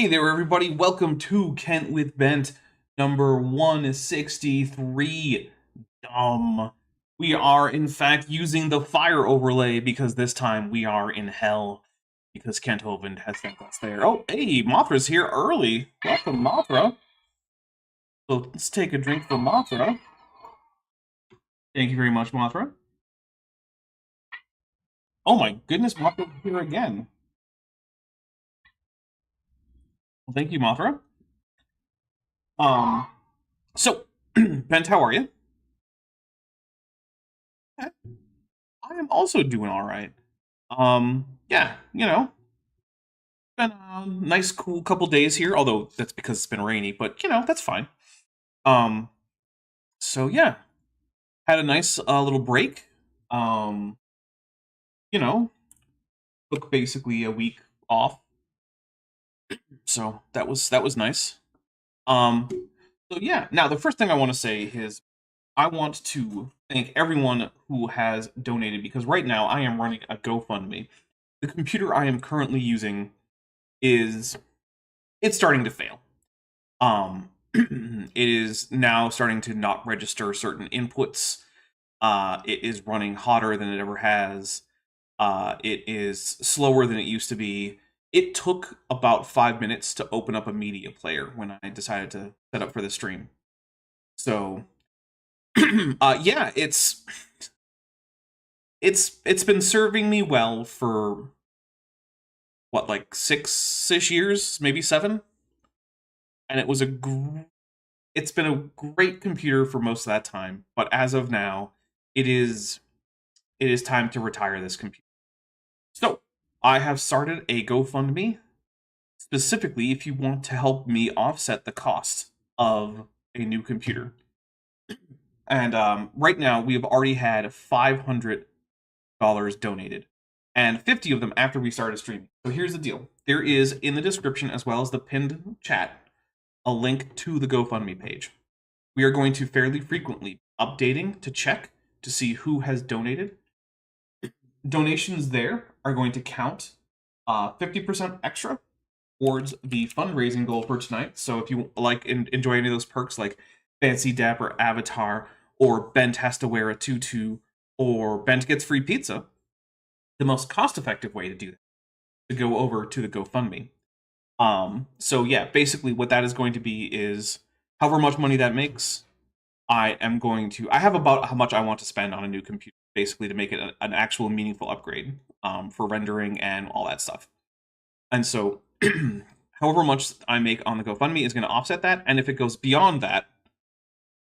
Hey there, everybody. Welcome to Kent with Bent, number 163. We are, in fact, using the fire overlay because this time we are in hell because Kent Hovind has sent us there. Oh, hey, Mothra's here early. Welcome, Mothra. So let's take a drink for Mothra. Thank you very much, Mothra. Oh my goodness, Mothra's here again. Well, thank you, Mothra. So, Bent, how are you? I am also doing all right. Yeah, been a nice, cool couple days here, although that's because it's been rainy, but, that's fine. Um, so yeah, had a nice little break. Um, you know, took basically a week off, so that was nice. Um, so yeah, now the first thing I want to say is I want to thank everyone who has donated because right now I am running a GoFundMe. The computer I am currently using it's starting to fail. It is now starting to not register certain inputs. It is running hotter than it ever has. It is slower than it used to be. It took about 5 minutes to open up a media player when I decided to set up for the stream. So, yeah, it's been serving me well for what, like 6-ish years, maybe 7, and it's been a great computer for most of that time. But as of now, it is time to retire this computer. So I have started a GoFundMe specifically if you want to help me offset the cost of a new computer. And right now we have already had $500 donated, and 50 of them after we started streaming. So here's the deal: there is in the description as well as the pinned chat a link to the GoFundMe page. We are going to fairly frequently updating to check to see who has donated. Donations there are going to count 50% extra towards the fundraising goal for tonight. So if you like enjoy any of those perks like Fancy Dapper Avatar, or Bent has to wear a tutu, or Bent gets free pizza, the most cost-effective way to do that is to go over to the GoFundMe. So yeah, basically what that is going to be is however much money that makes, I have about how much I want to spend on a new computer, basically to make it an actual meaningful upgrade for rendering and all that stuff. And so however much I make on the GoFundMe is going to offset that, and if it goes beyond that,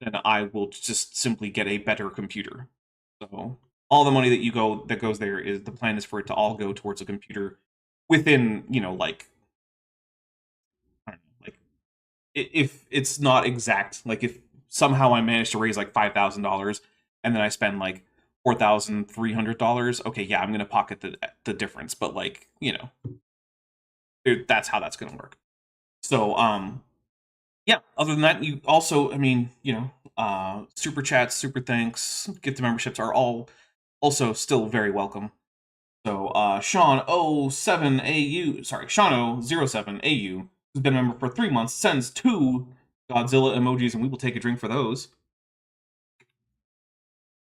then I will just simply get a better computer. So all the money that goes there is the plan is for it to all go towards a computer within, like, I don't know, like, if it's not exact, like if somehow I manage to raise like $5,000 and then I spend like $4,300, okay, yeah, I'm gonna pocket the difference, but like, that's how that's gonna work. So yeah, other than that, you also, I mean, super chats, super thanks, gift memberships are all also still very welcome. So Sean07AU, who's been a member for 3 months, sends 2 Godzilla emojis, and we will take a drink for those.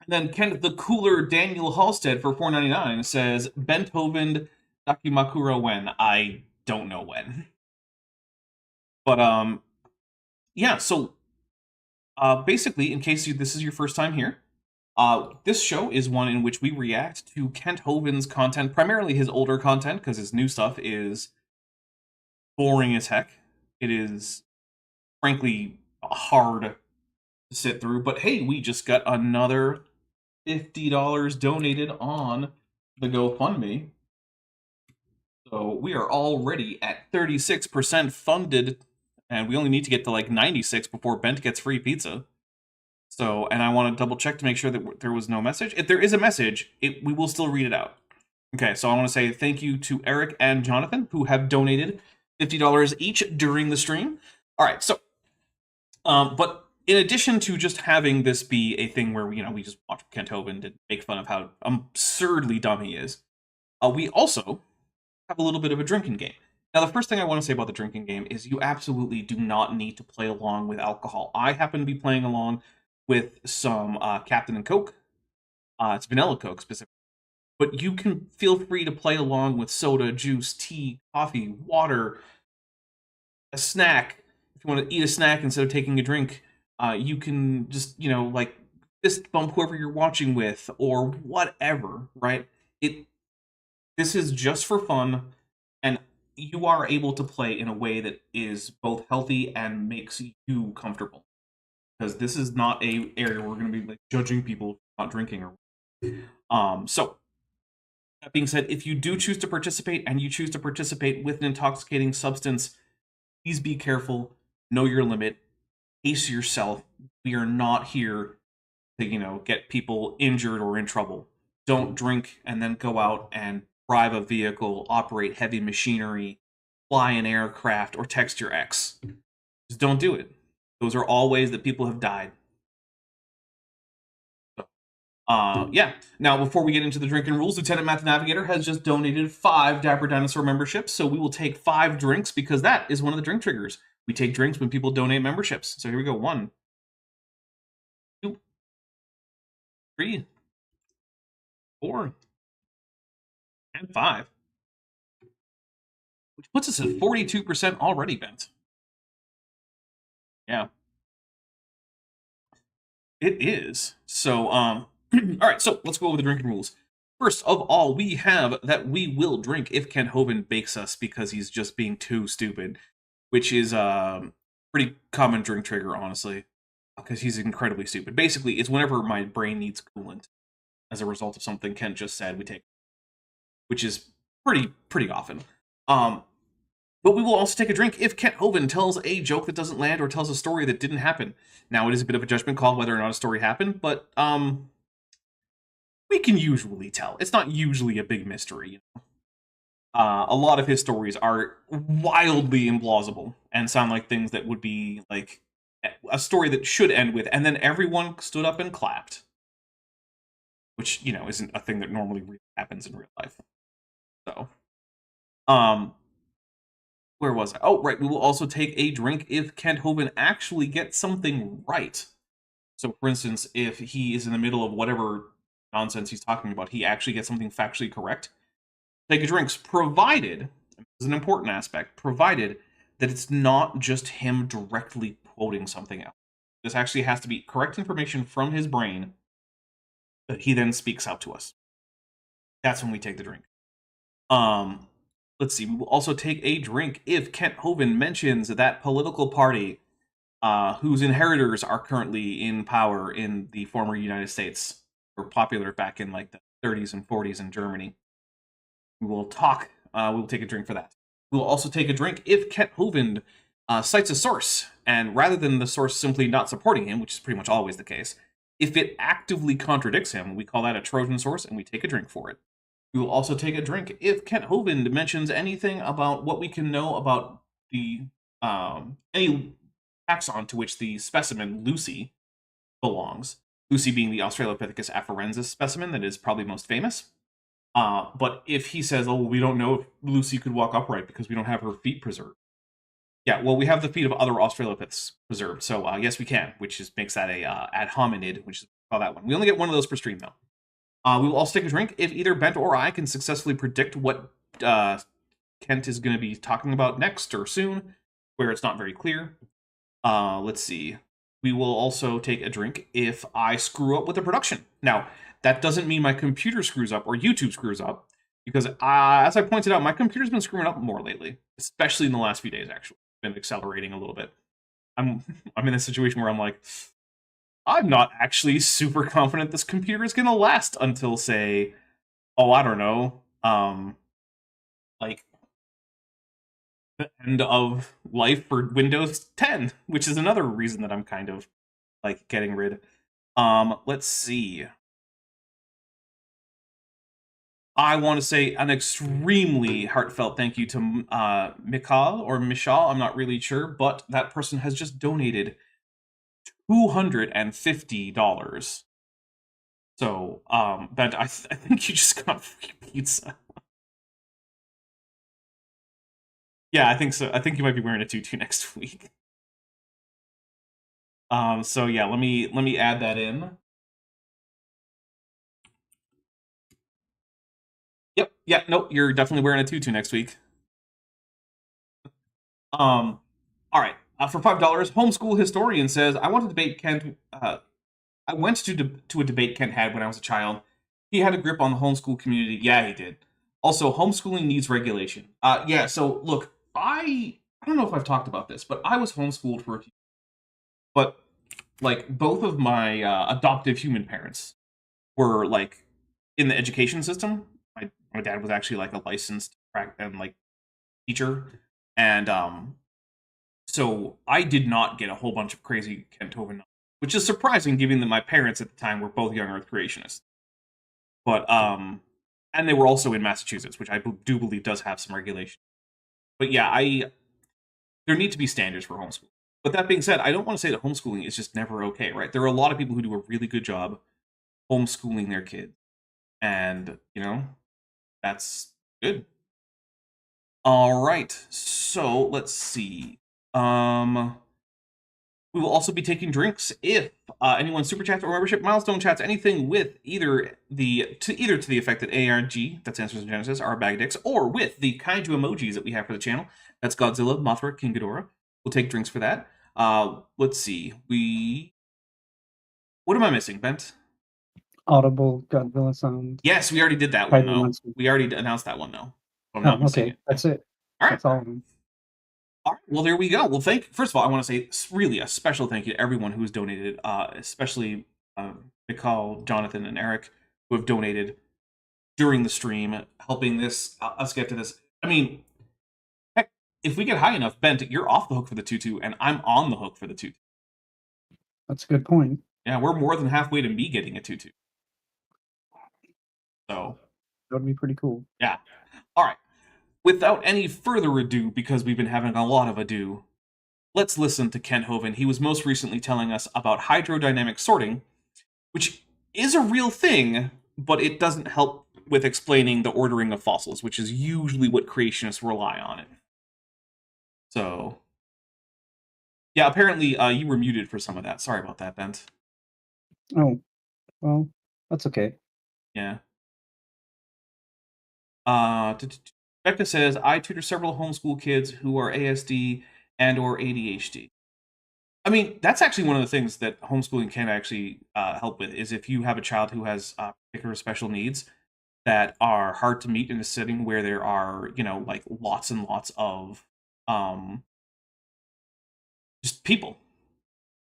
And then Kenneth the Cooler Daniel Halstead for $4.99 says, Bent Hovind Dakimakura when? I don't know when. But yeah, so basically, in case this is your first time here, this show is one in which we react to Kent Hovind's content, primarily his older content, because his new stuff is boring as heck. It is, frankly, hard to sit through. But hey, we just got another $50 donated on the GoFundMe. So we are already at 36% funded, and we only need to get to like 96 before Bent gets free pizza. So, and I want to double check to make sure that there was no message. If there is a message, we will still read it out. Okay, so I want to say thank you to Eric and Jonathan, who have donated $50 each during the stream. All right, so, but in addition to just having this be a thing where, we just watch Kent Hovind and make fun of how absurdly dumb he is, we also have a little bit of a drinking game. Now, the first thing I want to say about the drinking game is you absolutely do not need to play along with alcohol. I happen to be playing along with some Captain and Coke. It's vanilla Coke specifically. But you can feel free to play along with soda, juice, tea, coffee, water, a snack. If you want to eat a snack instead of taking a drink, you can just, like fist bump whoever you're watching with or whatever, right? This is just for fun, and you are able to play in a way that is both healthy and makes you comfortable. Because this is not a area where we're going to be like judging people for not drinking or so that being said, if you do choose to participate and you choose to participate with an intoxicating substance, please be careful, know your limit, pace yourself. We are not here to, get people injured or in trouble. Don't drink and then go out and drive a vehicle, operate heavy machinery, fly an aircraft, or text your ex. Just don't do it. Those are all ways that people have died. Yeah. Now, before we get into the drinking rules, Lieutenant Math Navigator has just donated 5 Dapper Dinosaur memberships, so we will take 5 drinks because that is one of the drink triggers. We take drinks when people donate memberships. So here we go. 1, 2, 3, 4, and 5. Which puts us at 42% already bent. Yeah. It is. So, all right, so let's go over the drinking rules. First of all, we have that we will drink if Kent Hovind bakes us because he's just being too stupid, which is a pretty common drink trigger, honestly, because he's incredibly stupid. Basically, it's whenever my brain needs coolant as a result of something Kent just said, we take, which is pretty often. But we will also take a drink if Kent Hovind tells a joke that doesn't land or tells a story that didn't happen. Now, it is a bit of a judgment call whether or not a story happened, but we can usually tell. It's not usually a big mystery. A lot of his stories are wildly implausible and sound like things that would be like a story that should end with, and then everyone stood up and clapped. Which, isn't a thing that normally happens in real life. So, where was I? Oh, right. We will also take a drink if Kent Hovind actually gets something right. So, for instance, if he is in the middle of whatever nonsense he's talking about, he actually gets something factually correct. Take a drinks, provided, this is an important aspect, provided that it's not just him directly quoting something else. This actually has to be correct information from his brain that he then speaks out to us. That's when we take the drink. Let's see. We will also take a drink if Kent Hovind mentions that political party whose inheritors are currently in power in the former United States, were popular back in like the 30s and 40s in Germany. We will talk. We will take a drink for that. We will also take a drink if Kent Hovind cites a source, and rather than the source simply not supporting him, which is pretty much always the case, if it actively contradicts him, we call that a Trojan source, and we take a drink for it. We will also take a drink if Kent Hovind mentions anything about what we can know about the any taxon to which the specimen Lucy belongs. Lucy being the Australopithecus afarensis specimen that is probably most famous. But if he says, "Oh, well, we don't know if Lucy could walk upright because we don't have her feet preserved," yeah, well, we have the feet of other Australopiths preserved, so yes, we can, which makes that a ad hominid, which is call that one. We only get one of those per stream though. We will also take a drink if either Bent or I can successfully predict what Kent is going to be talking about next or soon, where it's not very clear. Let's see. We will also take a drink if I screw up with the production. Now, that doesn't mean my computer screws up or YouTube screws up, because as I pointed out, my computer's been screwing up more lately, especially in the last few days, actually. It's been accelerating a little bit. I'm in a situation where I'm like, I'm not actually super confident this computer is going to last until, say, I don't know, like the end of life for Windows 10, which is another reason that I'm kind of like getting rid. Let's see. I want to say an extremely heartfelt thank you to Mikal or Mishal, I'm not really sure, but that person has just donated $250. So, but I think you just got free pizza. Yeah, I think so. I think you might be wearing a tutu next week. So yeah, let me add that in. Yep, yeah, nope, you're definitely wearing a tutu next week. All right. For $5, homeschool historian says, I want to debate Kent. I went to a debate Kent had when I was a child. He had a grip on the homeschool community. Yeah, he did. Also, homeschooling needs regulation. Yeah. So look, I don't know if I've talked about this, but I was homeschooled for a few. But like both of my adoptive human parents were like in the education system. My dad was actually like a licensed and like teacher, and so I did not get a whole bunch of crazy Kentovan, which is surprising given that my parents at the time were both young Earth creationists. But and they were also in Massachusetts, which I do believe does have some regulation. But yeah, there need to be standards for homeschooling. But that being said, I don't want to say that homeschooling is just never okay, right? There are a lot of people who do a really good job homeschooling their kids, and that's good. All right, so let's see. We will also be taking drinks if anyone super chats or membership milestone chats anything with either to the effect that ARG, that's Answers in Genesis, are bag dicks, or with the kaiju emojis that we have for the channel. That's Godzilla, Mothra, King Ghidorah. We'll take drinks for that. Let's see. What am I missing, Bent? Audible Godzilla sound. Yes, we already did that one, though. We already announced that one, though. I'm not missing it. That's it. All right. That's all of them. All right, well, there we go. Well, first of all, I want to say really a special thank you to everyone who has donated, especially Nicole, Jonathan, and Eric, who have donated during the stream, helping us get to this. I mean, heck, if we get high enough, Bent, you're off the hook for the tutu, and I'm on the hook for the tutu. That's a good point. Yeah, we're more than halfway to me getting a tutu. So that would be pretty cool. Yeah. All right. Without any further ado, because we've been having a lot of ado, let's listen to Kent Hovind. He was most recently telling us about hydrodynamic sorting, which is a real thing, but it doesn't help with explaining the ordering of fossils, which is usually what creationists rely on it. So, yeah, apparently you were muted for some of that. Sorry about that, Bent. Oh, well, that's okay. Yeah. Becca says, I tutor several homeschool kids who are ASD and or ADHD. I mean, that's actually one of the things that homeschooling can actually help with, is if you have a child who has particular special needs that are hard to meet in a setting where there are, like lots and lots of just people,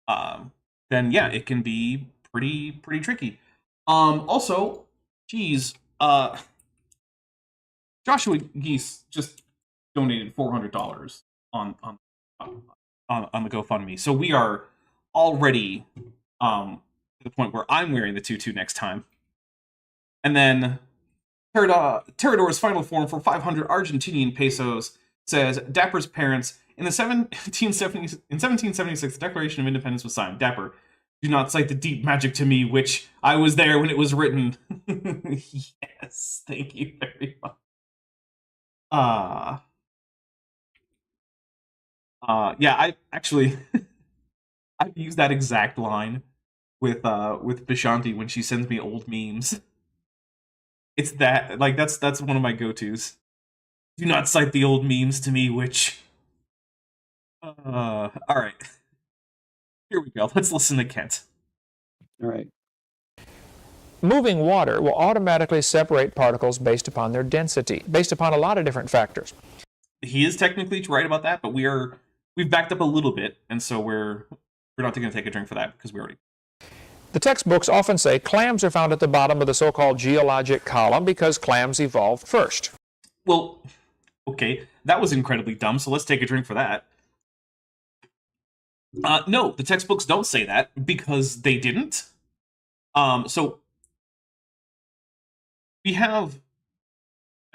then yeah, it can be pretty tricky. Also, geez, Joshua Geese just donated $400 on the GoFundMe, so we are already to the point where I'm wearing the tutu next time. And then Terador's final form for 500 Argentinian pesos says, Dapper's parents, in 1776, the Declaration of Independence was signed. Dapper, do not cite the deep magic to me, which I was there when it was written. Yes, thank you very much. Yeah, I actually I've used that exact line with Bishanti when she sends me old memes. It's that, like, that's one of my go-tos. Do not cite the old memes to me, which all right. Here we go. Let's listen to Kent. All right. Moving water will automatically separate particles based upon their density, based upon a lot of different factors. He is technically right about that, but we've backed up a little bit, and so we're not going to take a drink for that because we already. The textbooks often say clams are found at the bottom of the so-called geologic column because clams evolved first. Well, okay, that was incredibly dumb, so let's take a drink for that. No, the textbooks don't say that because they didn't. So we have.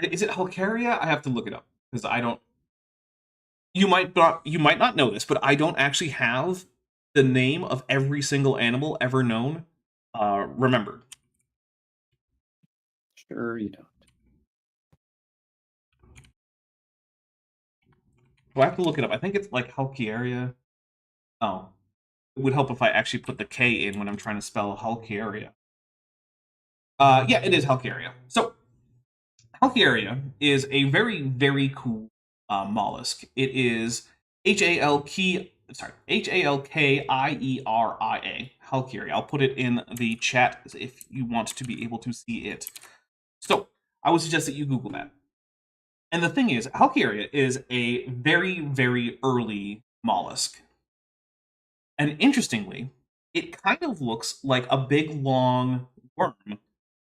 Is it Halcaria? I have to look it up because I don't. You might not know this, but I don't actually have the name of every single animal ever known remembered. Sure you don't. I have to look it up. I think it's like Halkieria. Oh, it would help if I actually put the K in when I'm trying to spell Halkieria. Yeah, it is Halkieria. So, Halkieria is a very, very cool mollusk. It is Halkieria. Halkieria. I'll put it in the chat if you want to be able to see it. So, I would suggest that you Google that. And the thing is, Halkieria is a very, very early mollusk. And interestingly, it kind of looks like a big, long worm,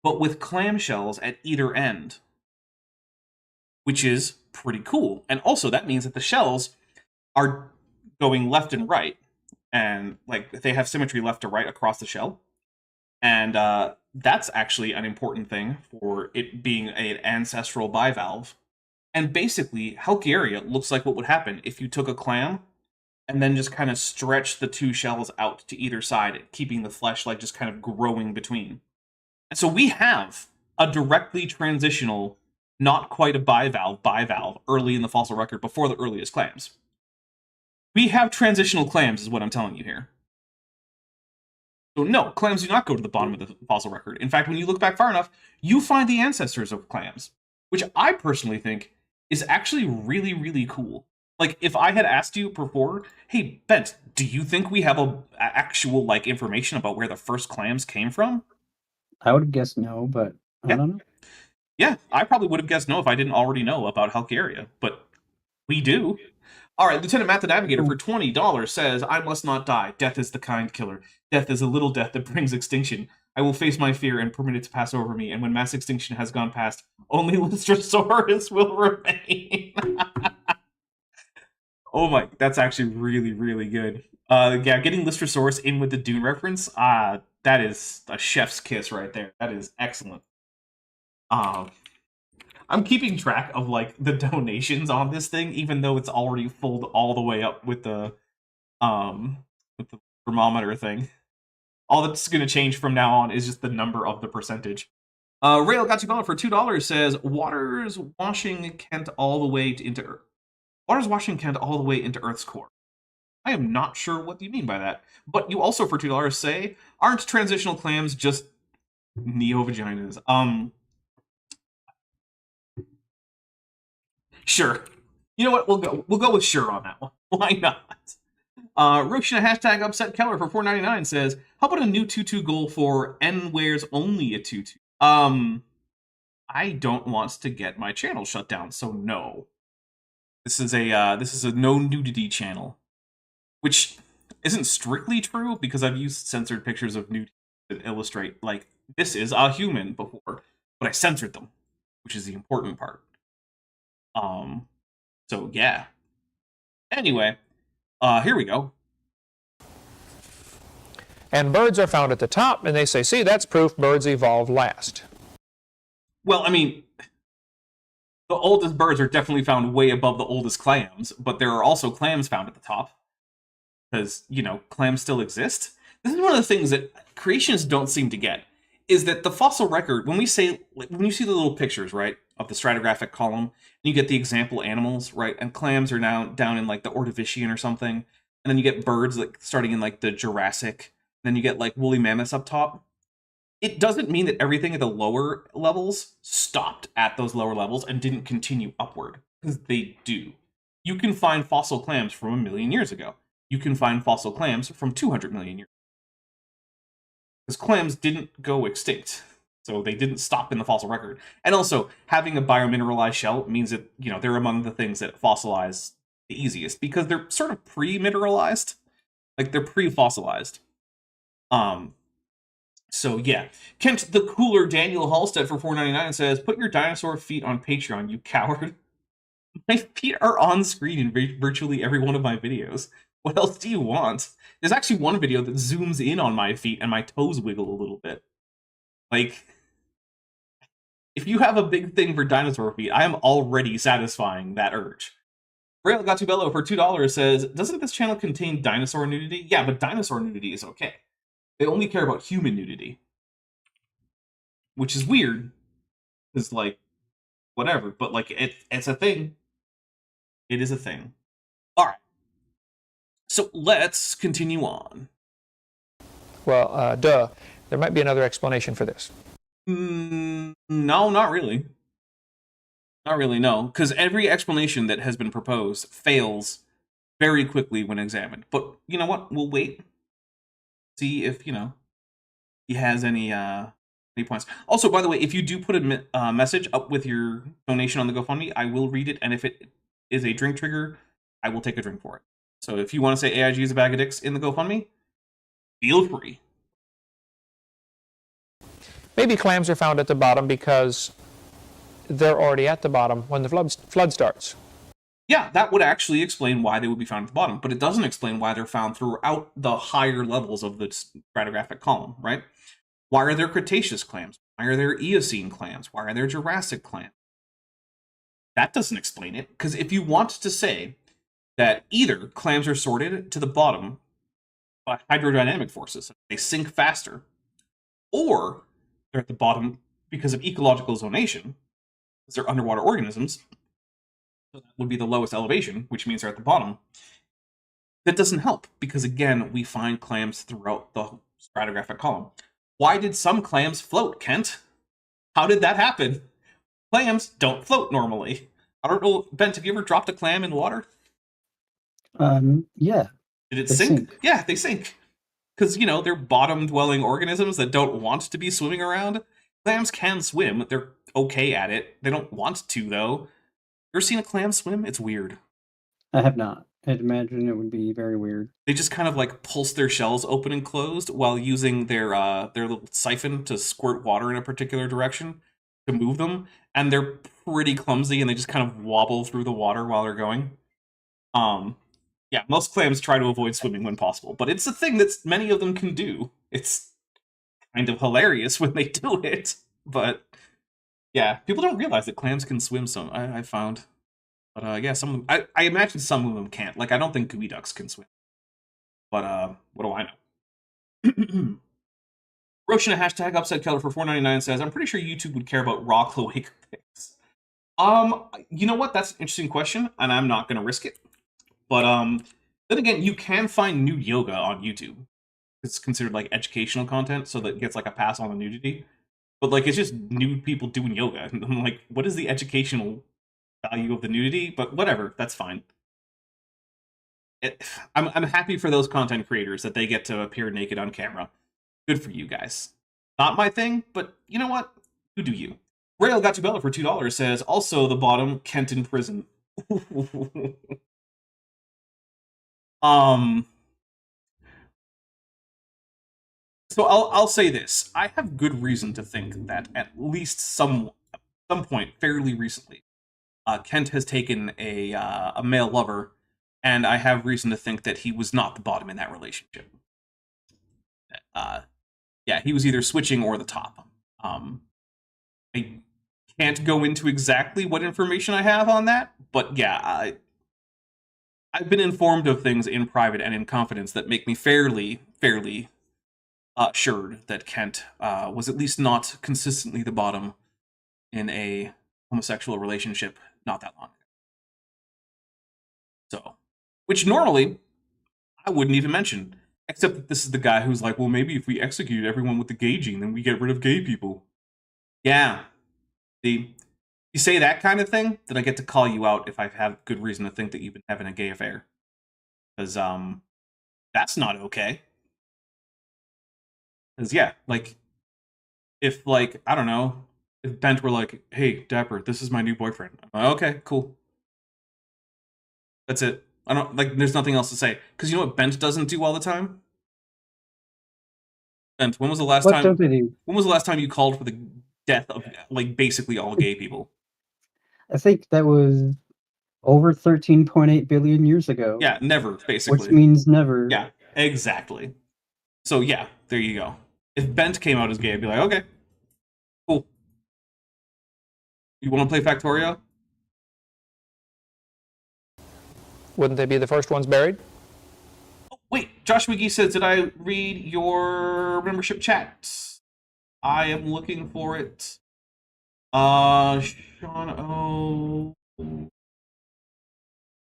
but with clamshells at either end, which is pretty cool. And also, that means that the shells are going left and right, and like they have symmetry left to right across the shell. And that's actually an important thing for it being an ancestral bivalve. And basically, Halkieria looks like what would happen if you took a clam and then just kind of stretched the two shells out to either side, keeping the flesh like just kind of growing between. And so we have a directly transitional, not quite a bivalve early in the fossil record before the earliest clams. We have transitional clams, is what I'm telling you here. So no, clams do not go to the bottom of the fossil record. In fact, when you look back far enough, you find the ancestors of clams, which I personally think is actually really, really cool. Like, if I had asked you before, hey, Bent, do you think we have actual, like, information about where the first clams came from? I would have guessed no, but I don't know. Yeah, I probably would have guessed no if I didn't already know about Halkieria, but we do. All right, Lieutenant Matt the Navigator for $20 says, I must not die. Death is the kind killer. Death is a little death that brings extinction. I will face my fear and permit it to pass over me, and when mass extinction has gone past, only Lystrosaurus will remain. Oh my, that's actually really, really good. Yeah, getting Lystrosaurus in with the Dune reference, that is a chef's kiss right there. That is excellent. I'm keeping track of like the donations on this thing, even though it's already filled all the way up with the thermometer thing. All that's gonna change from now on is just the number of the percentage. Rail got you going for $2 says water's washing Kent all the way into Earth. Water's washing Kent all the way into Earth's core. I am not sure what you mean by that. But you also for $2 say, aren't transitional clams just neovaginas? Sure. You know what? We'll go with sure on that one. Why not? Roshina hashtag upset Keller for $4.99 says, how about a new 2-2 goal for N wears only a 2-2? I don't want to get my channel shut down, so no. This is a no nudity channel, which isn't strictly true because I've used censored pictures of nudity to illustrate like this is a human before, but I censored them, which is the important part. So yeah. Anyway, here we go. And birds are found at the top, and they say, see, that's proof birds evolved last. Well, I mean, the oldest birds are definitely found way above the oldest clams, but there are also clams found at the top. Because, you know, clams still exist. This is one of the things that creationists don't seem to get, is that the fossil record, when you see the little pictures, right, of the stratigraphic column, and you get the example animals, right, and clams are now down in, like, the Ordovician or something, and then you get birds, like, starting in, like, the Jurassic, then you get, like, woolly mammoths up top. It doesn't mean that everything at the lower levels stopped at those lower levels and didn't continue upward, because they do. You can find fossil clams from 1 million years ago. You can find fossil clams from 200 million years. Because clams didn't go extinct, so they didn't stop in the fossil record. And also, having a biomineralized shell means that, you know, they're among the things that fossilize the easiest, because they're sort of pre-mineralized. Like, they're pre-fossilized. So yeah. Kent the Cooler Daniel Halstead for $4.99 says, put your dinosaur feet on Patreon, you coward. My feet are on screen in virtually every one of my videos. What else do you want? There's actually one video that zooms in on my feet and my toes wiggle a little bit. Like, if you have a big thing for dinosaur feet, I am already satisfying that urge. Rail Gatubello for $2 says, doesn't this channel contain dinosaur nudity? Yeah, but dinosaur nudity is okay. They only care about human nudity. Which is weird. Because, like, whatever. But, like, it's a thing. It is a thing. All right. So let's continue on. Well, duh. There might be another explanation for this. No, not really. Not really, no. Because every explanation that has been proposed fails very quickly when examined. But you know what? We'll wait. See if, he has any points. Also, by the way, if you do put a message up with your donation on the GoFundMe, I will read it, and if it is a drink trigger, I will take a drink for it. So if you want to say AIG is a bag of dicks in the GoFundMe, feel free. Maybe clams are found at the bottom because they're already at the bottom when the flood starts. Yeah, that would actually explain why they would be found at the bottom, but it doesn't explain why they're found throughout the higher levels of the stratigraphic column, right? Why are there Cretaceous clams? Why are there Eocene clams? Why are there Jurassic clams? That doesn't explain it, because if you want to say that either clams are sorted to the bottom by hydrodynamic forces, they sink faster, or they're at the bottom because of ecological zonation, because they're underwater organisms, so that would be the lowest elevation, which means they're at the bottom. That doesn't help, because again, we find clams throughout the stratigraphic column. Why did some clams float, Kent? How did that happen? Clams don't float normally. I don't know, Bent, have you ever dropped a clam in water? Yeah. Did it They sink? Yeah, they sink. Because, they're bottom-dwelling organisms that don't want to be swimming around. Clams can swim. They're okay at it. They don't want to, though. You ever seen a clam swim? It's weird. I have not. I'd imagine it would be very weird. They just kind of like pulse their shells open and closed while using their little siphon to squirt water in a particular direction to move them, and they're pretty clumsy and they just kind of wobble through the water while they're going. Yeah, most clams try to avoid swimming when possible, but it's a thing that many of them can do. It's kind of hilarious when they do it, but yeah, people don't realize that clams can swim. I found. But yeah, some of them, I imagine some of them can't. Like, I don't think gooey ducks can swim. But what do I know? Roshan, a hashtag upset Keller for $4.99 says, I'm pretty sure YouTube would care about raw cloaca pics. You know what? That's an interesting question, and I'm not gonna risk it. But then again, you can find nude yoga on YouTube. It's considered like educational content, so that gets like a pass on the nudity. But like, it's just nude people doing yoga. And I'm like, what is the educational value of the nudity? But whatever, that's fine. I'm happy for those content creators that they get to appear naked on camera. Good for you guys. Not my thing, but you know what? You do you. Rail got to Bella for $2 says, also the bottom, Kent in prison. So I'll say this. I have good reason to think that at least some point fairly recently, Kent has taken a male lover, and I have reason to think that he was not the bottom in that relationship. Yeah, he was either switching or the top. I can't go into exactly what information I have on that, but yeah, I've been informed of things in private and in confidence that make me fairly assured that Kent was at least not consistently the bottom in a homosexual relationship not that long ago. So, which normally I wouldn't even mention, except that this is the guy who's like, well, maybe if we execute everyone with the gay gene, then we get rid of gay people. Yeah. See, you say that kind of thing, then I get to call you out if I have good reason to think that you've been having a gay affair. Because, that's not okay. Because, yeah, like, if, like, I don't know, if Bent were like, hey, Dapper, this is my new boyfriend. I'm like, okay, cool. That's it. I don't, like, there's nothing else to say. Because you know what Bent doesn't do all the time? Bent, when was the last What time? don't they do? When was the last time you called for the death of, like, basically all gay people? I think that was over 13.8 billion years ago. Yeah, never, basically. Which means never. Yeah, exactly. So yeah, there you go. If Bent came out as gay, I'd be like, okay, cool. You want to play Factorio? Wouldn't they be the first ones buried? Oh, wait, Josh McGee says, did I read your membership chat? I am looking for it. Sean O.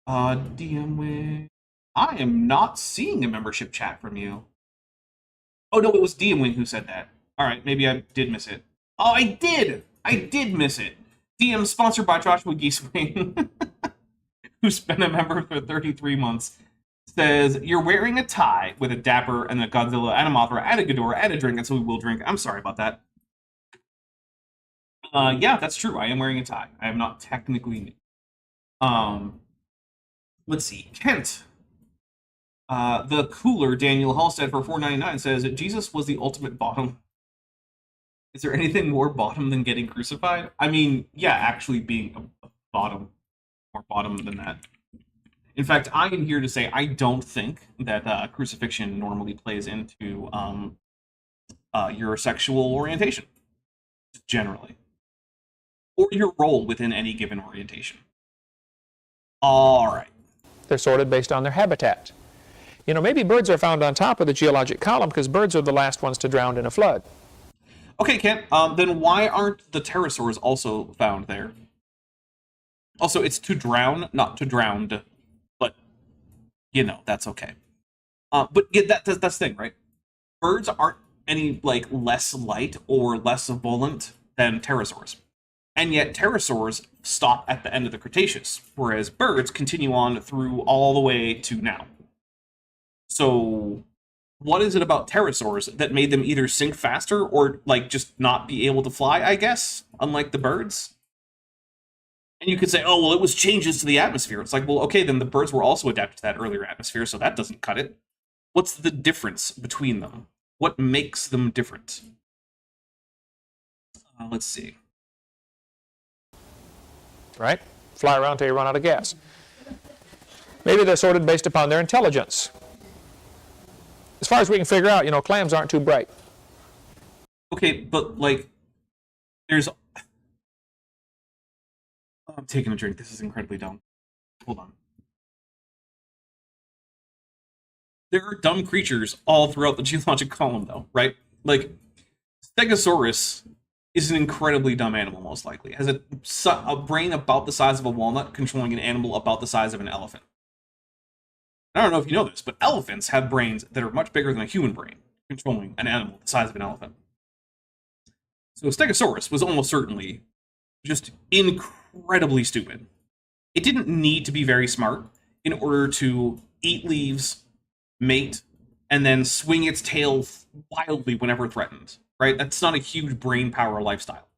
DM Wing. I am not seeing a membership chat from you. Oh no, it was DM Wing who said that. Alright, maybe I did miss it. Oh, I did! I did miss it. DM sponsored by Joshua Geesewing, who's been a member for 33 months, says, you're wearing a tie with a Dapper and a Godzilla and a Mothra and a Ghidorah and a drink, and so we will drink. I'm sorry about that. Yeah, that's true. I am wearing a tie. I am not technically new. Let's see. Kent. The cooler Daniel Halstead for $4.99 says, Jesus was the ultimate bottom. Is there anything more bottom than getting crucified? I mean, yeah, actually being a bottom. More bottom than that. In fact, I am here to say I don't think that crucifixion normally plays into your sexual orientation, generally, or your role within any given orientation. All right. They're sorted based on their habitat. You know, maybe birds are found on top of the geologic column because birds are the last ones to drown in a flood. Okay, Kent, then why aren't the pterosaurs also found there? Also, it's to drown, not to drowned. But, you know, that's okay. But yeah, that's the thing, right? Birds aren't any, like, less light or less volant than pterosaurs. And yet, pterosaurs stop at the end of the Cretaceous, whereas birds continue on through all the way to now. So, what is it about pterosaurs that made them either sink faster or, like, just not be able to fly, I guess, unlike the birds? And you could say, oh, well, it was changes to the atmosphere. It's like, well, okay, then the birds were also adapted to that earlier atmosphere, so that doesn't cut it. What's the difference between them? What makes them different? Let's see. Right? Fly around till you run out of gas. Maybe they're sorted based upon their intelligence. As far as we can figure out, you know, clams aren't too bright. Okay, but, like, there's... I'm taking a drink. This is incredibly dumb. Hold on. There are dumb creatures all throughout the geologic column, though, right? Like, Stegosaurus is an incredibly dumb animal, most likely. It has a brain about the size of a walnut, controlling an animal about the size of an elephant. I don't know if you know this, but elephants have brains that are much bigger than a human brain, controlling an animal the size of an elephant. So Stegosaurus was almost certainly just incredibly stupid. It didn't need to be very smart in order to eat leaves, mate, and then swing its tail wildly whenever threatened, right? That's not a huge brain power lifestyle.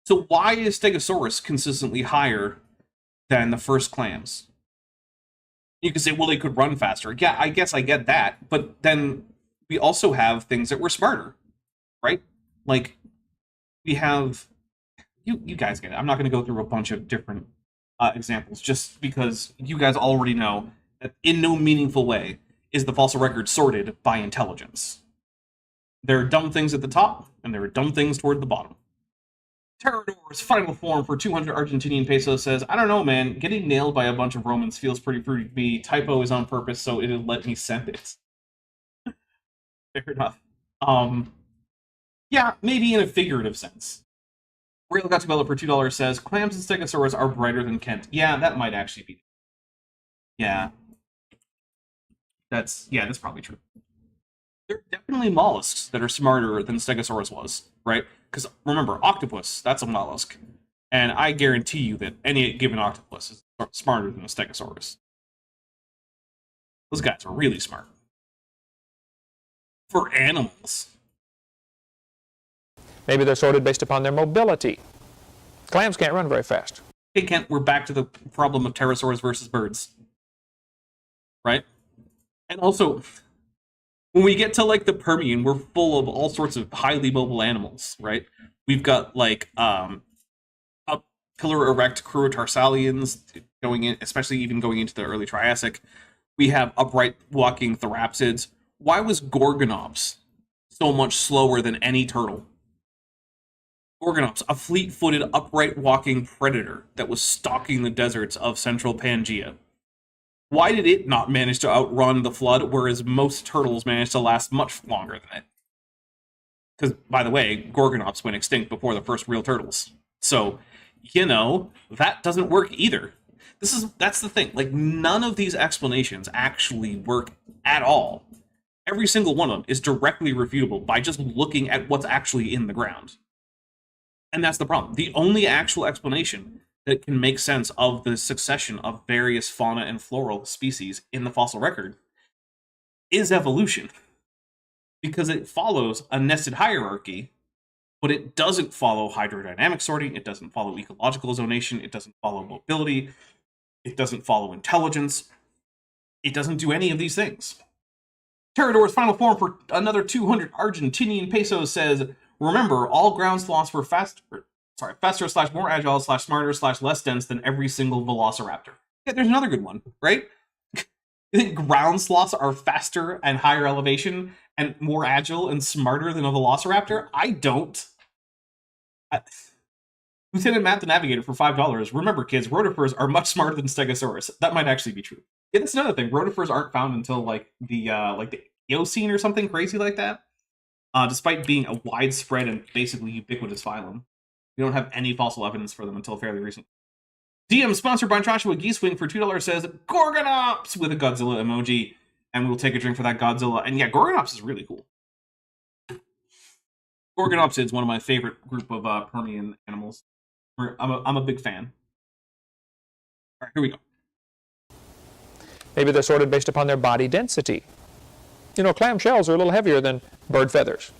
So why is Stegosaurus consistently higher than the first clams? You could say, well, they could run faster. Yeah, I guess I get that, but then we also have things that were smarter, right? Like, we have... You guys get it. I'm not going to go through a bunch of different examples, just because you guys already know that in no meaningful way is the fossil record sorted by intelligence. There are dumb things at the top, and there are dumb things toward the bottom. Terrador's final form for 200 Argentinian pesos says, I don't know, man. Getting nailed by a bunch of Romans feels pretty fruity to me. Typo is on purpose, so it'll let me send it. Fair enough. Yeah, maybe in a figurative sense. Real Gatabella for $2 says, clams and stegosaurus are brighter than Kent. Yeah, that might actually be. Yeah. That's probably true. There are definitely mollusks that are smarter than Stegosaurus was, right? Because remember, octopus, that's a mollusk. And I guarantee you that any given octopus is smarter than a Stegosaurus. Those guys are really smart. For animals. Maybe they're sorted based upon their mobility. Clams can't run very fast. Hey, Kent, we're back to the problem of pterosaurs versus birds. Right? And also, when we get to, like, the Permian, we're full of all sorts of highly mobile animals, right? We've got, like, up pillar erect Crurotarsalians going in, especially even going into the early Triassic. We have upright walking Therapsids. Why was Gorgonops so much slower than any turtle? Gorgonops, a fleet-footed, upright-walking predator that was stalking the deserts of central Pangaea. Why did it not manage to outrun the flood, whereas most turtles managed to last much longer than it? Because, by the way, Gorgonops went extinct before the first real turtles. So, you know, that doesn't work either. That's the thing. Like, none of these explanations actually work at all. Every single one of them is directly refutable by just looking at what's actually in the ground. And that's the problem. The only actual explanation that can make sense of the succession of various fauna and floral species in the fossil record is evolution. Because it follows a nested hierarchy, but it doesn't follow hydrodynamic sorting, it doesn't follow ecological zonation, it doesn't follow mobility, it doesn't follow intelligence, it doesn't do any of these things. Terrador's final form for another 200 Argentinian pesos says, remember, all ground sloths were faster / more agile / smarter / less dense than every single velociraptor. Yeah, there's another good one, right? You think ground sloths are faster and higher elevation and more agile and smarter than a velociraptor? I don't. Lieutenant Matt the Navigator for $5. Remember, kids, rotifers are much smarter than Stegosaurus. That might actually be true. Yeah, that's another thing. Rotifers aren't found until like the Eocene or something crazy like that. Despite being a widespread and basically ubiquitous phylum, we don't have any fossil evidence for them until fairly recent. DM sponsored by Joshua Geesewing for $2 says Gorgonops with a Godzilla emoji, and we'll take a drink for that Godzilla. And yeah, Gorgonops is really cool. Gorgonops is one of my favorite group of Permian animals. I'm a big fan. All right, here we go. Maybe they're sorted based upon their body density. You know, clam shells are a little heavier than bird feathers.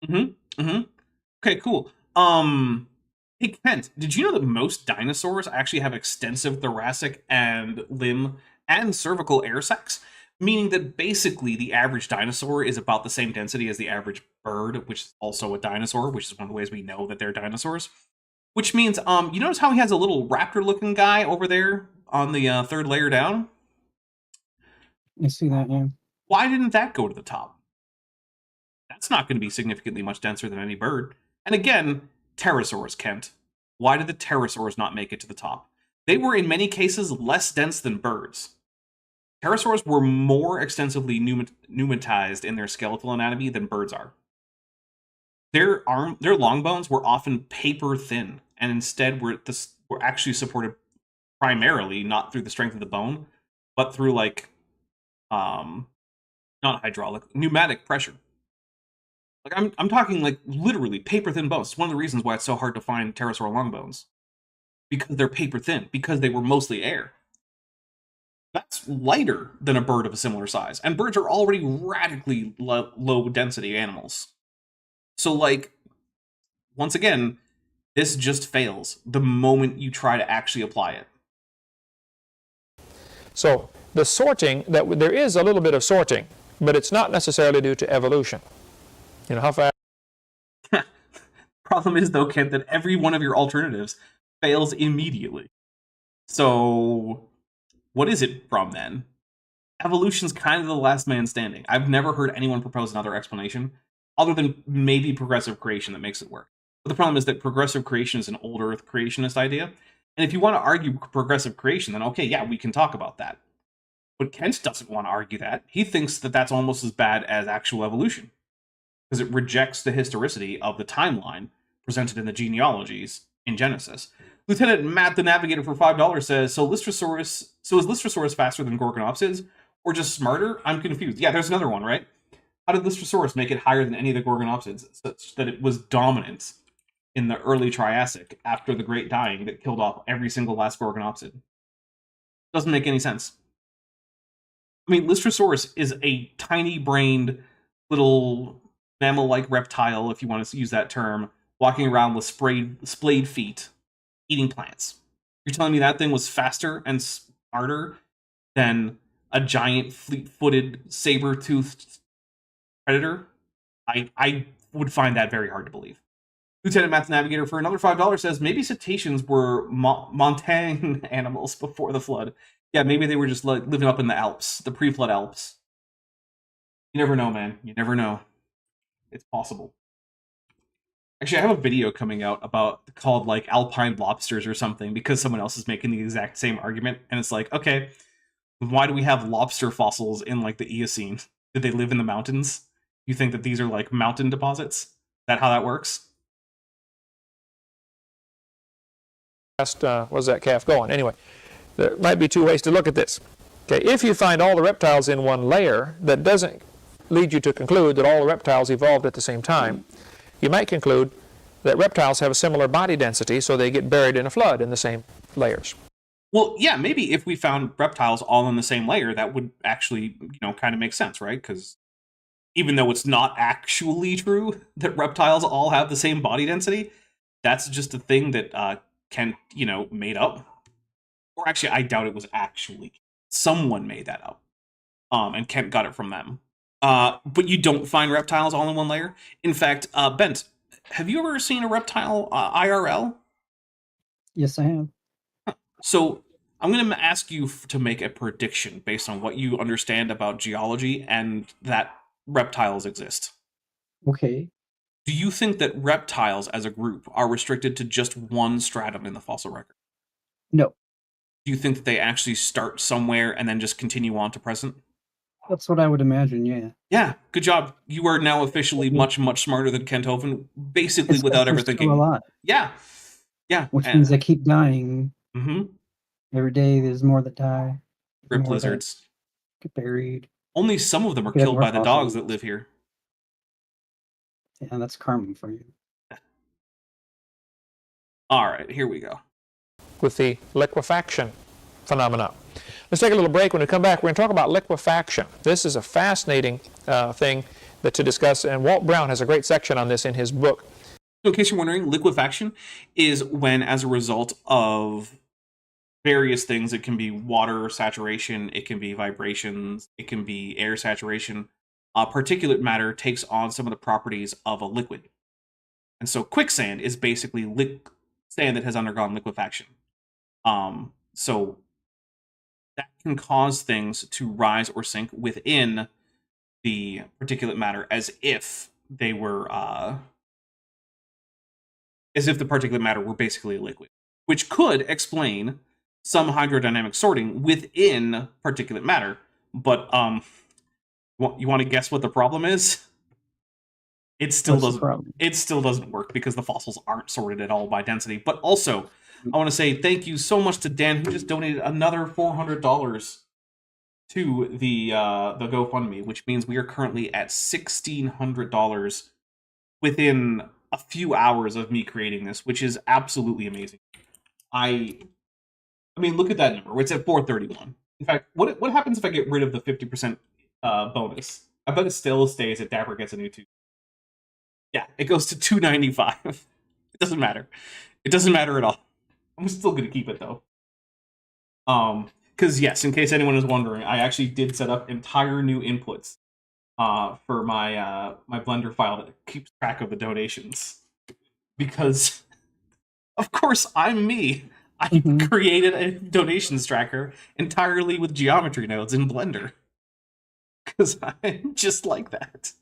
Okay, cool. Hey, Kent, did you know that most dinosaurs actually have extensive thoracic and limb and cervical air sacs? Meaning that basically the average dinosaur is about the same density as the average bird, which is also a dinosaur, which is one of the ways we know that they're dinosaurs. Which means, you notice how he has a little raptor-looking guy over there on the third layer down? I see that, yeah. Why didn't that go to the top? That's not going to be significantly much denser than any bird. And again, pterosaurs, Kent. Why did the pterosaurs not make it to the top? They were, in many cases, less dense than birds. Pterosaurs were more extensively pneumatized in their skeletal anatomy than birds are. Their long bones were often paper thin, and instead were actually supported primarily not through the strength of the bone, but through like not hydraulic, pneumatic pressure. Like I'm talking like literally paper thin bones. It's one of the reasons why it's so hard to find pterosaur long bones. Because they're paper thin, because they were mostly air. That's lighter than a bird of a similar size. And birds are already radically low density animals. So like, once again, this just fails the moment you try to actually apply it. So the sorting, there is a little bit of sorting, but it's not necessarily due to evolution. You know, how fast... Problem is, though, Kent, that every one of your alternatives fails immediately. So, what is it from, then? Evolution's kind of the last man standing. I've never heard anyone propose another explanation, other than maybe progressive creation that makes it work. But the problem is that progressive creation is an old Earth creationist idea, and if you want to argue progressive creation, then okay, yeah, we can talk about that. But Kent doesn't want to argue that. He thinks that that's almost as bad as actual evolution, because it rejects the historicity of the timeline presented in the genealogies in Genesis. Lieutenant Matt the Navigator for $5 says, so is Lystrosaurus faster than Gorgonopsids, or just smarter? I'm confused. Yeah, there's another one, right? How did Lystrosaurus make it higher than any of the Gorgonopsids, such that it was dominant in the early Triassic after the Great Dying that killed off every single last Gorgonopsid? Doesn't make any sense. I mean, Lystrosaurus is a tiny-brained little mammal-like reptile, if you want to use that term, walking around with splayed feet, eating plants. You're telling me that thing was faster and smarter than a giant, fleet-footed, saber-toothed predator? I would find that very hard to believe. Lieutenant Matt the Navigator for another $5 says, maybe cetaceans were montane animals before the flood. Yeah, maybe they were just like living up in the Alps, the pre-flood Alps. You never know, man. You never know. It's possible. Actually, I have a video coming out called like alpine lobsters or something, because someone else is making the exact same argument, and it's like, okay, why do we have lobster fossils in like the Eocene? Did they live in the mountains? You think that these are like mountain deposits? Is that how that works? was that calf going? Anyway, there might be two ways to look at this. Okay, if you find all the reptiles in one layer, that doesn't lead you to conclude that all the reptiles evolved at the same time. You might conclude that reptiles have a similar body density, so they get buried in a flood in the same layers. Well, yeah, maybe if we found reptiles all in the same layer, that would actually, kind of make sense, right? Because even though it's not actually true that reptiles all have the same body density, that's just a thing that Kent, made up. Or actually, I doubt it was actually. Someone made that up. And Kent got it from them. But you don't find reptiles all in one layer. In fact, Bent, have you ever seen a reptile IRL? Yes, I have. So I'm going to ask you to make a prediction based on what you understand about geology and that reptiles exist. Okay. Do you think that reptiles as a group are restricted to just one stratum in the fossil record? No. Do you think that they actually start somewhere and then just continue on to present? That's what I would imagine, yeah. Yeah, good job. You are now officially much, much smarter than Kent Hovind, basically It's without ever there's still thinking. a lot, Yeah. which means they keep dying. Mm-hmm. Every day there's more that die. Rip more that lizards. get buried. Only some of them are Get killed more by the dogs fossils. that live here. Yeah, that's karma for you. All right, here we go. With the liquefaction phenomena. Let's take a little break. When we come back, we're going to talk about liquefaction. This is a fascinating thing to discuss, and Walt Brown has a great section on this in his book. So in case you're wondering, liquefaction is when, as a result of various things, it can be water saturation, it can be vibrations, it can be air saturation, particulate matter takes on some of the properties of a liquid. And so quicksand is basically sand that has undergone liquefaction. So that can cause things to rise or sink within the particulate matter as if they were, as if the particulate matter were basically a liquid, which could explain some hydrodynamic sorting within particulate matter. But you want to guess what the problem is? It still doesn't. It still doesn't work because the fossils aren't sorted at all by density. But also, I want to say thank you so much to Dan, who just donated another $400 to the GoFundMe, which means we are currently at $1,600 within a few hours of me creating this, which is absolutely amazing. I mean, look at that number. It's at 431. In fact, what happens if I get rid of the 50% bonus? I bet it still stays at Dapper gets a new 2. Yeah, it goes to 295. It doesn't matter. It doesn't matter at all. I'm still going to keep it, though. Because, yes, in case anyone is wondering, I actually did set up entire new inputs for my my Blender file that keeps track of the donations. Because, of course, I'm me. I created a donations tracker entirely with geometry nodes in Blender. Because I'm just like that.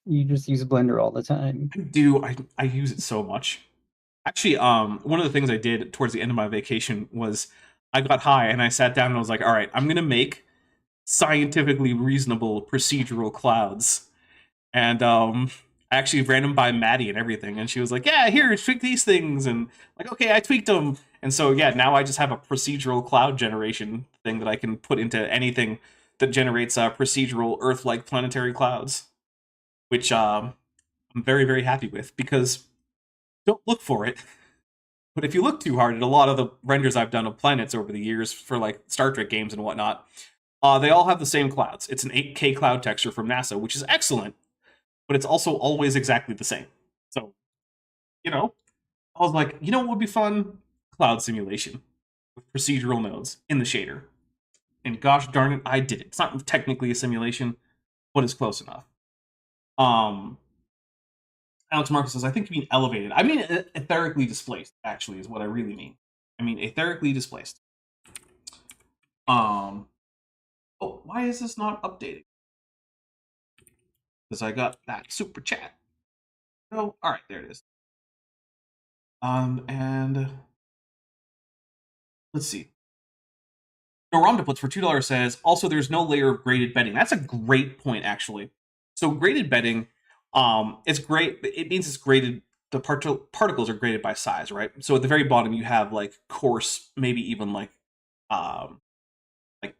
You just use Blender all the time. I do. I use it so much. Actually, one of the things I did towards the end of my vacation was I got high and I sat down and I was like, all right, I'm going to make scientifically reasonable procedural clouds. And I actually ran them by Maddie and everything. And she was like, yeah, here, tweak these things. And like, okay, I tweaked them. And so, yeah, now I just have a procedural cloud generation thing that I can put into anything that generates procedural Earth-like planetary clouds. Which I'm very, very happy with, because don't look for it. But if you look too hard at a lot of the renders I've done of planets over the years for like Star Trek games and whatnot, they all have the same clouds. It's an 8K cloud texture from NASA, which is excellent, but it's also always exactly the same. So, I was like, what would be fun? Cloud simulation with procedural nodes in the shader. And gosh darn it, I did it. It's not technically a simulation, but it's close enough. Alex Marcus says, I think you mean elevated. I mean etherically displaced, actually, is what I really mean. I mean etherically displaced. Oh, why is this not updating? Because I got that super chat. Oh, alright, there it is. And let's see. Noromda for $2 says, also there's no layer of graded bedding. That's a great point, actually. So graded bedding, it's great. It means it's graded the particles are graded by size, right? So at the very bottom you have like coarse, maybe even like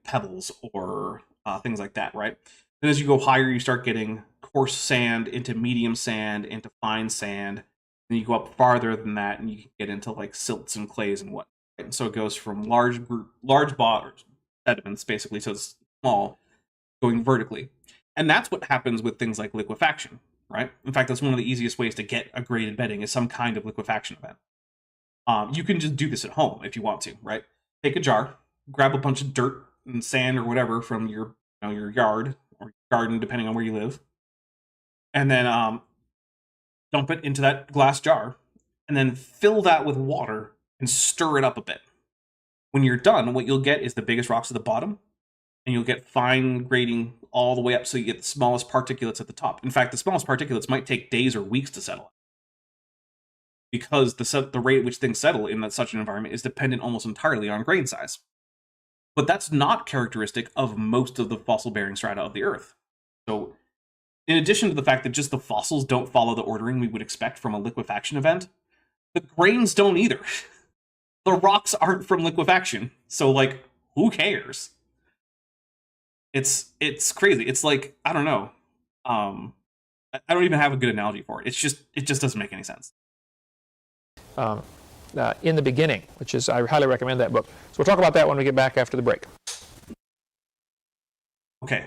pebbles or things like that, right? Then as you go higher, you start getting coarse sand into medium sand into fine sand. Then you go up farther than that, and you can get into like silts and clays and what. Right? And so it goes from large sediments, basically, to small, going vertically. And that's what happens with things like liquefaction, right? In fact, that's one of the easiest ways to get a graded bedding is some kind of liquefaction event. You can just do this at home if you want to, right? Take a jar, grab a bunch of dirt and sand or whatever from your yard or your garden, depending on where you live, and then dump it into that glass jar, and then fill that with water and stir it up a bit. When you're done, what you'll get is the biggest rocks at the bottom, and you'll get fine grading all the way up, so you get the smallest particulates at the top. In fact, the smallest particulates might take days or weeks to settle, because the rate at which things settle in such an environment is dependent almost entirely on grain size. But that's not characteristic of most of the fossil-bearing strata of the Earth. So, in addition to the fact that just the fossils don't follow the ordering we would expect from a liquefaction event, the grains don't either. The rocks aren't from liquefaction, so, like, who cares? It's crazy. It's like, I don't know. I don't even have a good analogy for it. It just doesn't make any sense. In the Beginning, which is, I highly recommend that book. So we'll talk about that when we get back after the break. Okay.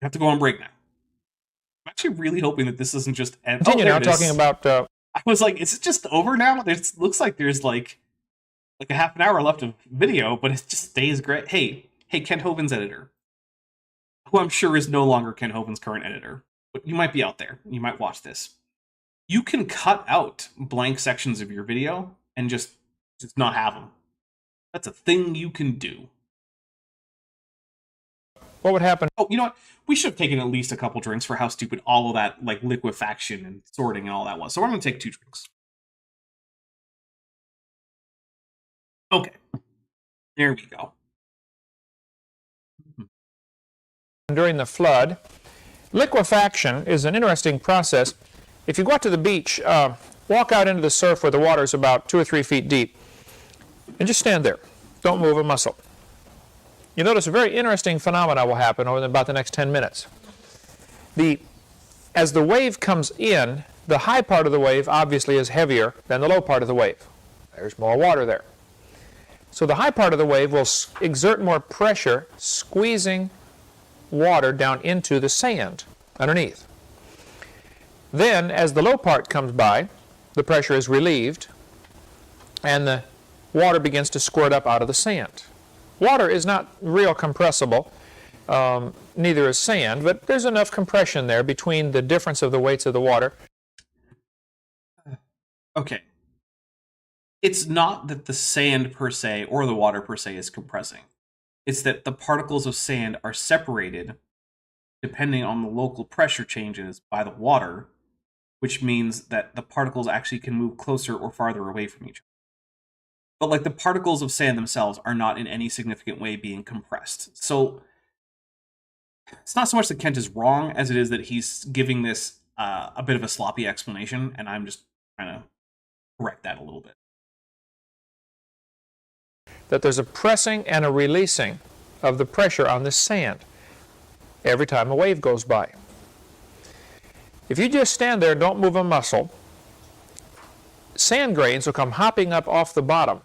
We have to go on break now. I'm actually really hoping that this isn't just... Continue now, talking about... I was like, is it just over now? It looks like there's like a half an hour left of video, but it just stays great. Hey, Ken Hoven's editor, who I'm sure is no longer Ken Hoven's current editor, but you might be out there. You might watch this. You can cut out blank sections of your video and just not have them. That's a thing you can do. What would happen? Oh, you know what? We should have taken at least a couple drinks for how stupid all of that, like liquefaction and sorting and all that was. So we're going to take 2 drinks. Okay. There we go. During the flood, liquefaction is an interesting process. If you go out to the beach, walk out into the surf where the water is about 2 or 3 feet deep, and just stand there. Don't move a muscle. You notice a very interesting phenomena will happen over about the next 10 minutes. As the wave comes in, the high part of the wave obviously is heavier than the low part of the wave. There's more water there. So the high part of the wave will exert more pressure, squeezing water down into the sand underneath. Then, as the low part comes by, the pressure is relieved, and the water begins to squirt up out of the sand. Water is not real compressible, neither is sand, but there's enough compression there between the difference of the weights of the water. Okay. It's not that the sand per se or the water per se is compressing. It's that the particles of sand are separated depending on the local pressure changes by the water, which means that the particles actually can move closer or farther away from each other. But like the particles of sand themselves are not in any significant way being compressed. So it's not so much that Kent is wrong as it is that he's giving this a bit of a sloppy explanation, and I'm just trying to correct that a little bit. That there's a pressing and a releasing of the pressure on the sand every time a wave goes by. If you just stand there and don't move a muscle, sand grains will come hopping up off the bottom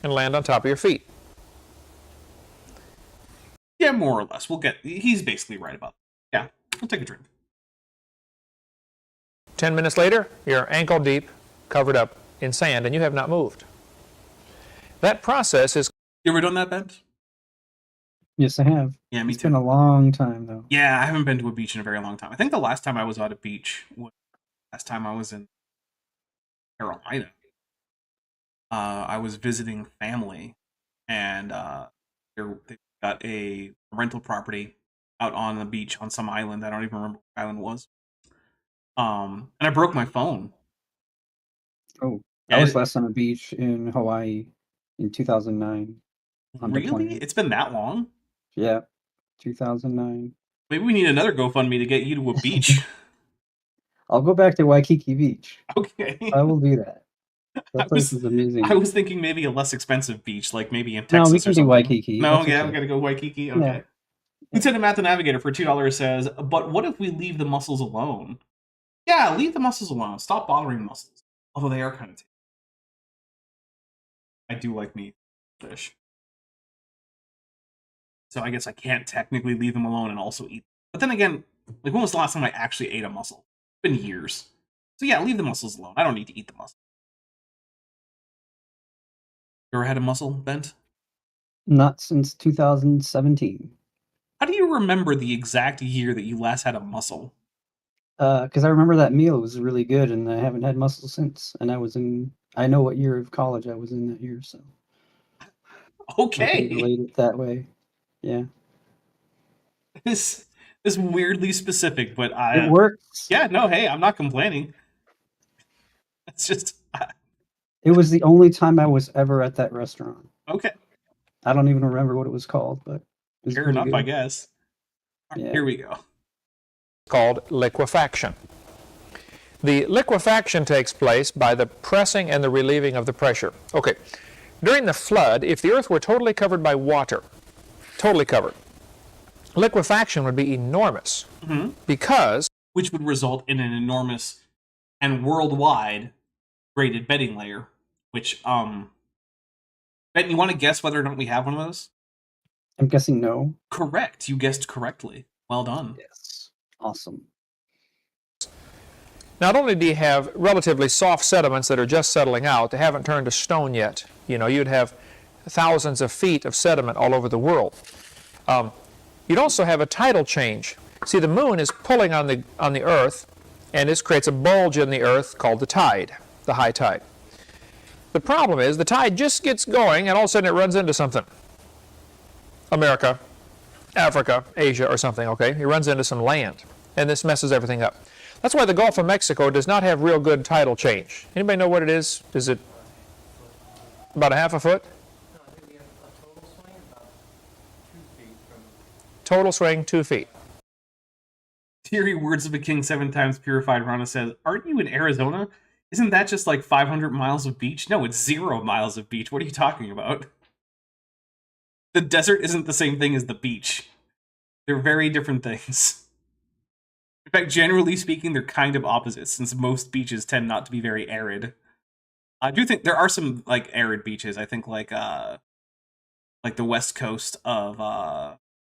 and land on top of your feet. Yeah, more or less. He's basically right about that. Yeah, we'll take a drink. 10 minutes later, you're ankle deep, covered up in sand, and you have not moved. That process is... You ever done that, Ben? Yes, I have. Yeah, me too. It's been a long time, though. Yeah, I haven't been to a beach in a very long time. I think the last time I was at a beach was last time I was in Carolina. I was visiting family, and they got a rental property out on the beach on some island. I don't even remember what island it was. And I broke my phone. Oh, I was last on a beach in Hawaii in 2009. Really? It's been that long? Yeah, 2009. Maybe we need another GoFundMe to get you to a beach. I'll go back to Waikiki Beach. Okay. I will do that. That place was is amazing. I was thinking maybe a less expensive beach, like maybe in No, Texas we or can do something. Waikiki. No, That's yeah, okay. I'm gonna go Waikiki. Okay. Yeah. Lieutenant Matt the Navigator for $2 says, but what if we leave the mussels alone? Yeah, leave the mussels alone. Stop bothering mussels. Although they are kind of tasty. I do like meat fish. So I guess I can't technically leave them alone and also eat them. But then again, like when was the last time I actually ate a mussel? It's been years. So yeah, leave the mussels alone. I don't need to eat the mussel. You ever had a mussel, Bent? Not since 2017. How do you remember the exact year that you last had a mussel? Because I remember that meal was really good, and I haven't had mussels since. And I know what year of college I was in that year, so I Okay. can relate it that way. Yeah. This is weirdly specific, but It works. yeah, no, hey, I'm not complaining. It's just It was the only time I was ever at that restaurant. okay. I don't even remember what it was called, but it was Fair pretty enough, good. I guess. Right, Yeah. here we go. Called liquefaction. The liquefaction takes place by the pressing and the relieving of the pressure. Okay, during the flood, if the earth were totally covered by water, totally covered, liquefaction would be enormous because... Which would result in an enormous and worldwide graded bedding layer, which, Ben, you want to guess whether or not we have one of those? I'm guessing no. Correct. You guessed correctly. Well done. Yes. Awesome. Not only do you have relatively soft sediments that are just settling out, they haven't turned to stone yet. You know, you'd have thousands of feet of sediment all over the world. You'd also have a tidal change. See, the moon is pulling on the earth, and this creates a bulge in the earth called the tide, the high tide. The problem is the tide just gets going, and all of a sudden it runs into something. America, Africa, Asia, or something, okay? It runs into some land, and this messes everything up. That's why the Gulf of Mexico does not have real good tidal change. Anybody know what it is? Is it about a half a foot? No, I think we have a total swing about 2 feet from... Total swing, 2 feet. Theory Words of a King 7 times Purified Rana says, aren't you in Arizona? Isn't that just like 500 miles of beach? No, it's 0 miles of beach. What are you talking about? The desert isn't the same thing as the beach. They're very different things. In fact, generally speaking, they're kind of opposites, since most beaches tend not to be very arid. I do think there are some like arid beaches. I think like the west coast of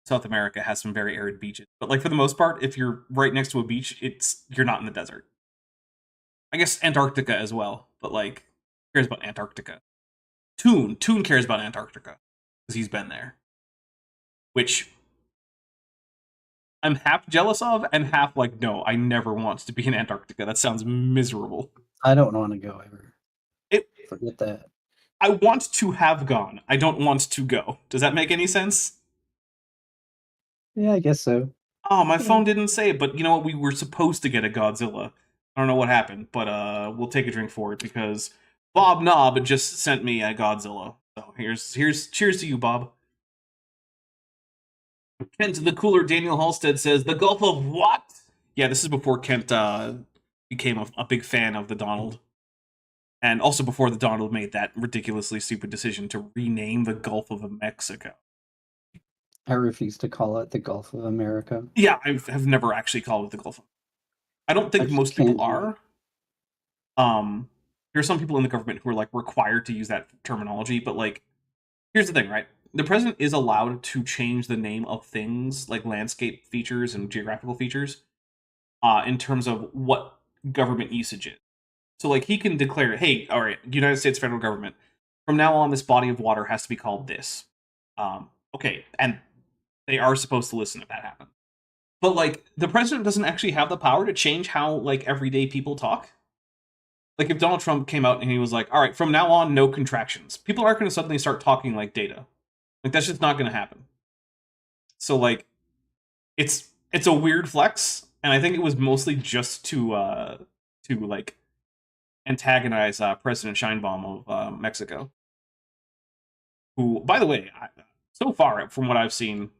South America has some very arid beaches. But like for the most part, if you're right next to a beach, you're not in the desert. I guess Antarctica as well, but like who cares about Antarctica? Toon cares about Antarctica because he's been there, which I'm half jealous of and half like, no, I never want to be in Antarctica. That sounds miserable. I don't want to go ever. Forget that. I want to have gone. I don't want to go. Does that make any sense? Yeah, I guess so. Oh, my phone didn't say it, but you know what? We were supposed to get a Godzilla. I don't know what happened, but we'll take a drink for it because Bob Knob just sent me a Godzilla. So here's cheers to you, Bob. Kent the Cooler Daniel Halstead says, the Gulf of what? Yeah, this is before Kent became a big fan of the Donald. And also before the Donald made that ridiculously stupid decision to rename the Gulf of Mexico. I refuse to call it the Gulf of America. Yeah, I have never actually called it the Gulf of I don't think most people are. There are some people in the government who are like required to use that terminology, but like, here's the thing, right? The president is allowed to change the name of things like landscape features and geographical features in terms of what government usage is. So like he can declare, hey, all right, United States federal government, from now on this body of water has to be called this. Okay, and they are supposed to listen if that happens. But like the president doesn't actually have the power to change how like everyday people talk. Like if Donald Trump came out and he was like, all right, from now on, no contractions. People aren't going to suddenly start talking like data. Like that's just not going to happen. So like, it's a weird flex, and I think it was mostly just to like antagonize President Sheinbaum of Mexico, who, by the way, so far from what I've seen,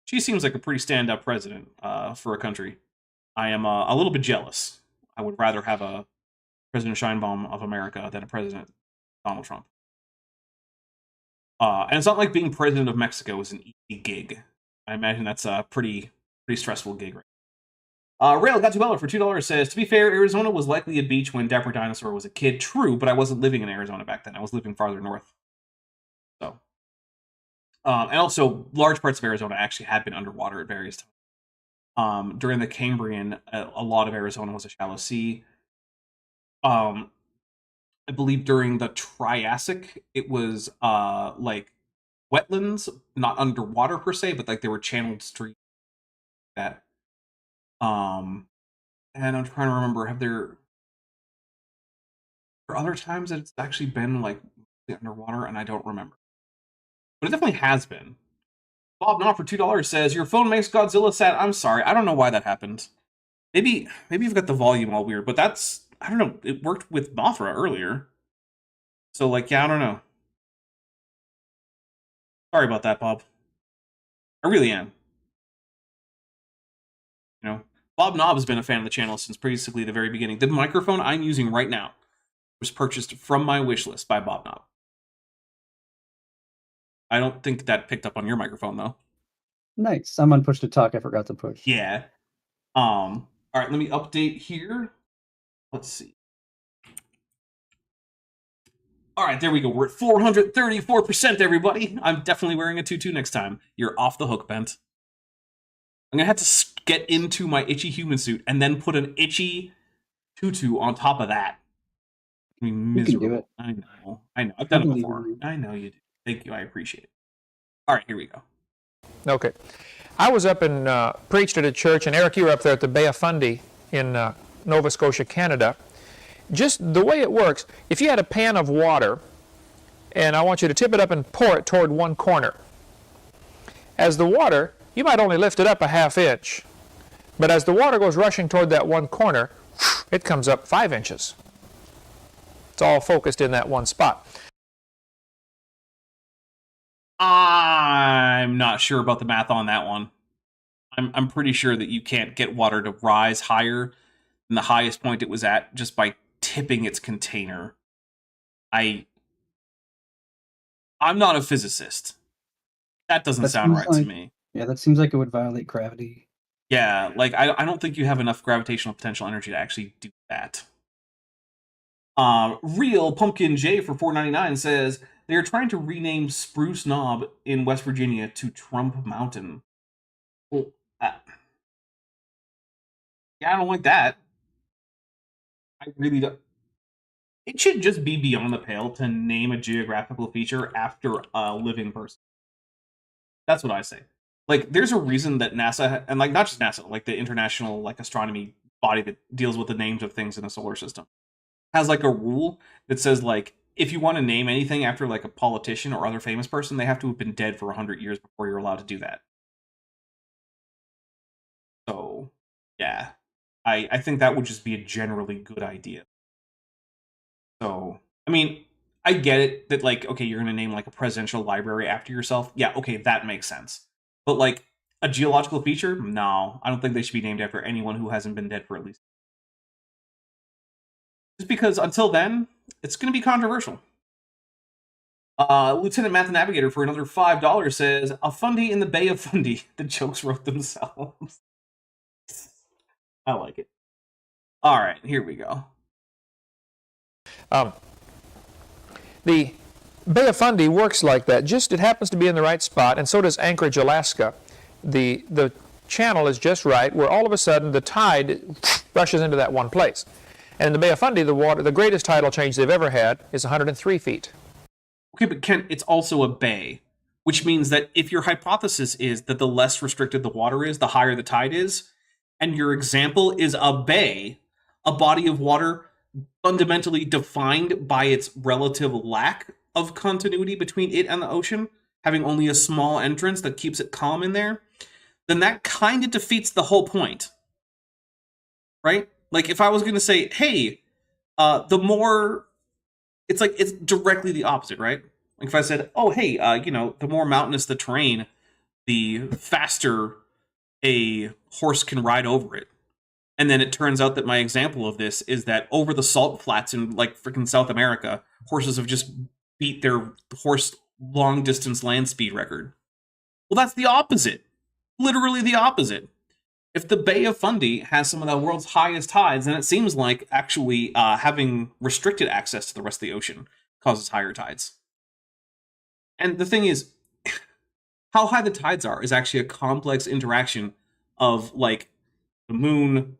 she seems like a pretty stand-up president for a country. I am a little bit jealous. I would rather have a President Scheinbaum of America than a President Donald Trump. And it's not like being president of Mexico is an easy gig. I imagine that's a pretty stressful gig, right? Rail got $2 for $2 says, to be fair, Arizona was likely a beach when Dapper Dinosaur was a kid. True, but I wasn't living in Arizona back then. I was living farther north. So, and also large parts of Arizona actually had been underwater at various times. During the Cambrian, a lot of Arizona was a shallow sea. I believe during the Triassic, it was like wetlands, not underwater per se, but like there were channeled streams. That, and I'm trying to remember, have there other times that it's actually been like underwater, and I don't remember, but it definitely has been. Bob Knopf for $2 says, your phone makes Godzilla sad. I'm sorry, I don't know why that happened. Maybe you've got the volume all weird, but that's, I don't know, it worked with Mothra earlier. So, like, yeah, I don't know. Sorry about that, Bob. I really am. You know, Bob Knob has been a fan of the channel since basically the very beginning. The microphone I'm using right now was purchased from my wish list by Bob Knob. I don't think that picked up on your microphone, though. Nice. Someone pushed to talk. I forgot to push. Yeah. All right, let me update here. Let's see. All right, there we go. We're at 434%, everybody. I'm definitely wearing a tutu next time. You're off the hook, Bent. I'm going to have to get into my itchy human suit and then put an itchy tutu on top of that. I mean, miserable. You I can do it. know. I've done it believe before. in you. I know you do. Thank you. I appreciate it. All right, here we go. Okay. I was up and preached at a church, and Eric, you were up there at the Bay of Fundy in Nova Scotia, Canada. Just the way it works, if you had a pan of water, and I want you to tip it up and pour it toward one corner. As the water, you might only lift it up a ½ inch, but as the water goes rushing toward that one corner, it comes up 5 inches. It's all focused in that one spot. I'm not sure about the math on that one. I'm pretty sure that you can't get water to rise higher than the highest point it was at just by tipping its container. I'm not a physicist. That doesn't sound right to me. Yeah, that seems like it would violate gravity. Yeah, like I don't think you have enough gravitational potential energy to actually do that. Real Pumpkin J for $4.99 says they are trying to rename Spruce Knob in West Virginia to Trump Mountain. Well, yeah, I don't like that. I really don't. It should just be beyond the pale to name a geographical feature after a living person. That's what I say. Like, there's a reason that NASA, and like not just NASA, like the international like astronomy body that deals with the names of things in the solar system, has like a rule that says like if you want to name anything after like a politician or other famous person, they have to have been dead for 100 years before you're allowed to do that. So, yeah, I think that would just be a generally good idea. So, I mean, I get it that like, okay, you're going to name like a presidential library after yourself. Yeah, okay, that makes sense. But like a geological feature, no, I don't think they should be named after anyone who hasn't been dead for at least. Just because until then, it's going to be controversial. Lieutenant Math Navigator for another $5 says, a Fundy in the Bay of Fundy. The jokes wrote themselves. I like it. All right, here we go. The Bay of Fundy works like that. Just it happens to be in the right spot, and so does Anchorage, Alaska. The channel is just right, where all of a sudden the tide rushes into that one place. And in the Bay of Fundy, the greatest tidal change they've ever had is 103 feet. Okay, but Ken, it's also a bay, which means that if your hypothesis is that the less restricted the water is, the higher the tide is, and your example is a bay, a body of water fundamentally defined by its relative lack of continuity between it and the ocean, having only a small entrance that keeps it calm in there, then that kind of defeats the whole point. Right? Like, if I was going to say, hey, the more... It's directly the opposite, right? Like, if I said, oh, hey, the more mountainous the terrain, the faster a horse can ride over it. And then it turns out that my example of this is that over the salt flats in like freaking South America, horses have just beat their horse long distance land speed record. Well, that's the opposite. Literally the opposite. If the Bay of Fundy has some of the world's highest tides, then it seems like actually having restricted access to the rest of the ocean causes higher tides. And the thing is, how high the tides are is actually a complex interaction of like the moon,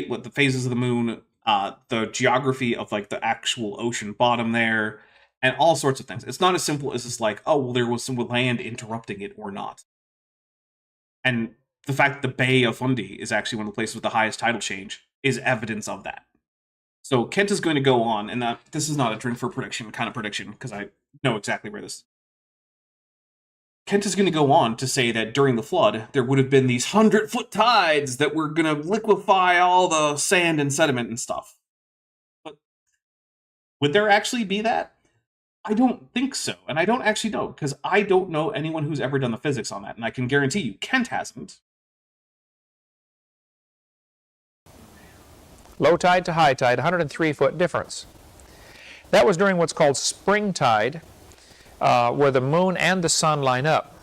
what the phases of the moon, the geography of like the actual ocean bottom there, and all sorts of things. It's not as simple as just like, oh, well, there was some land interrupting it or not. And the fact that the Bay of Fundy is actually one of the places with the highest tidal change is evidence of that. So Kent is going to go on, and this is not a drink for prediction kind of prediction, because I know exactly where this. Kent is going to go on to say that during the flood, there would have been these 100-foot tides that were going to liquefy all the sand and sediment and stuff. But would there actually be that? I don't think so, and I don't actually know, because I don't know anyone who's ever done the physics on that, and I can guarantee you, Kent hasn't. Low tide to high tide, 103-foot difference. That was during what's called spring tide, where the moon and the sun line up.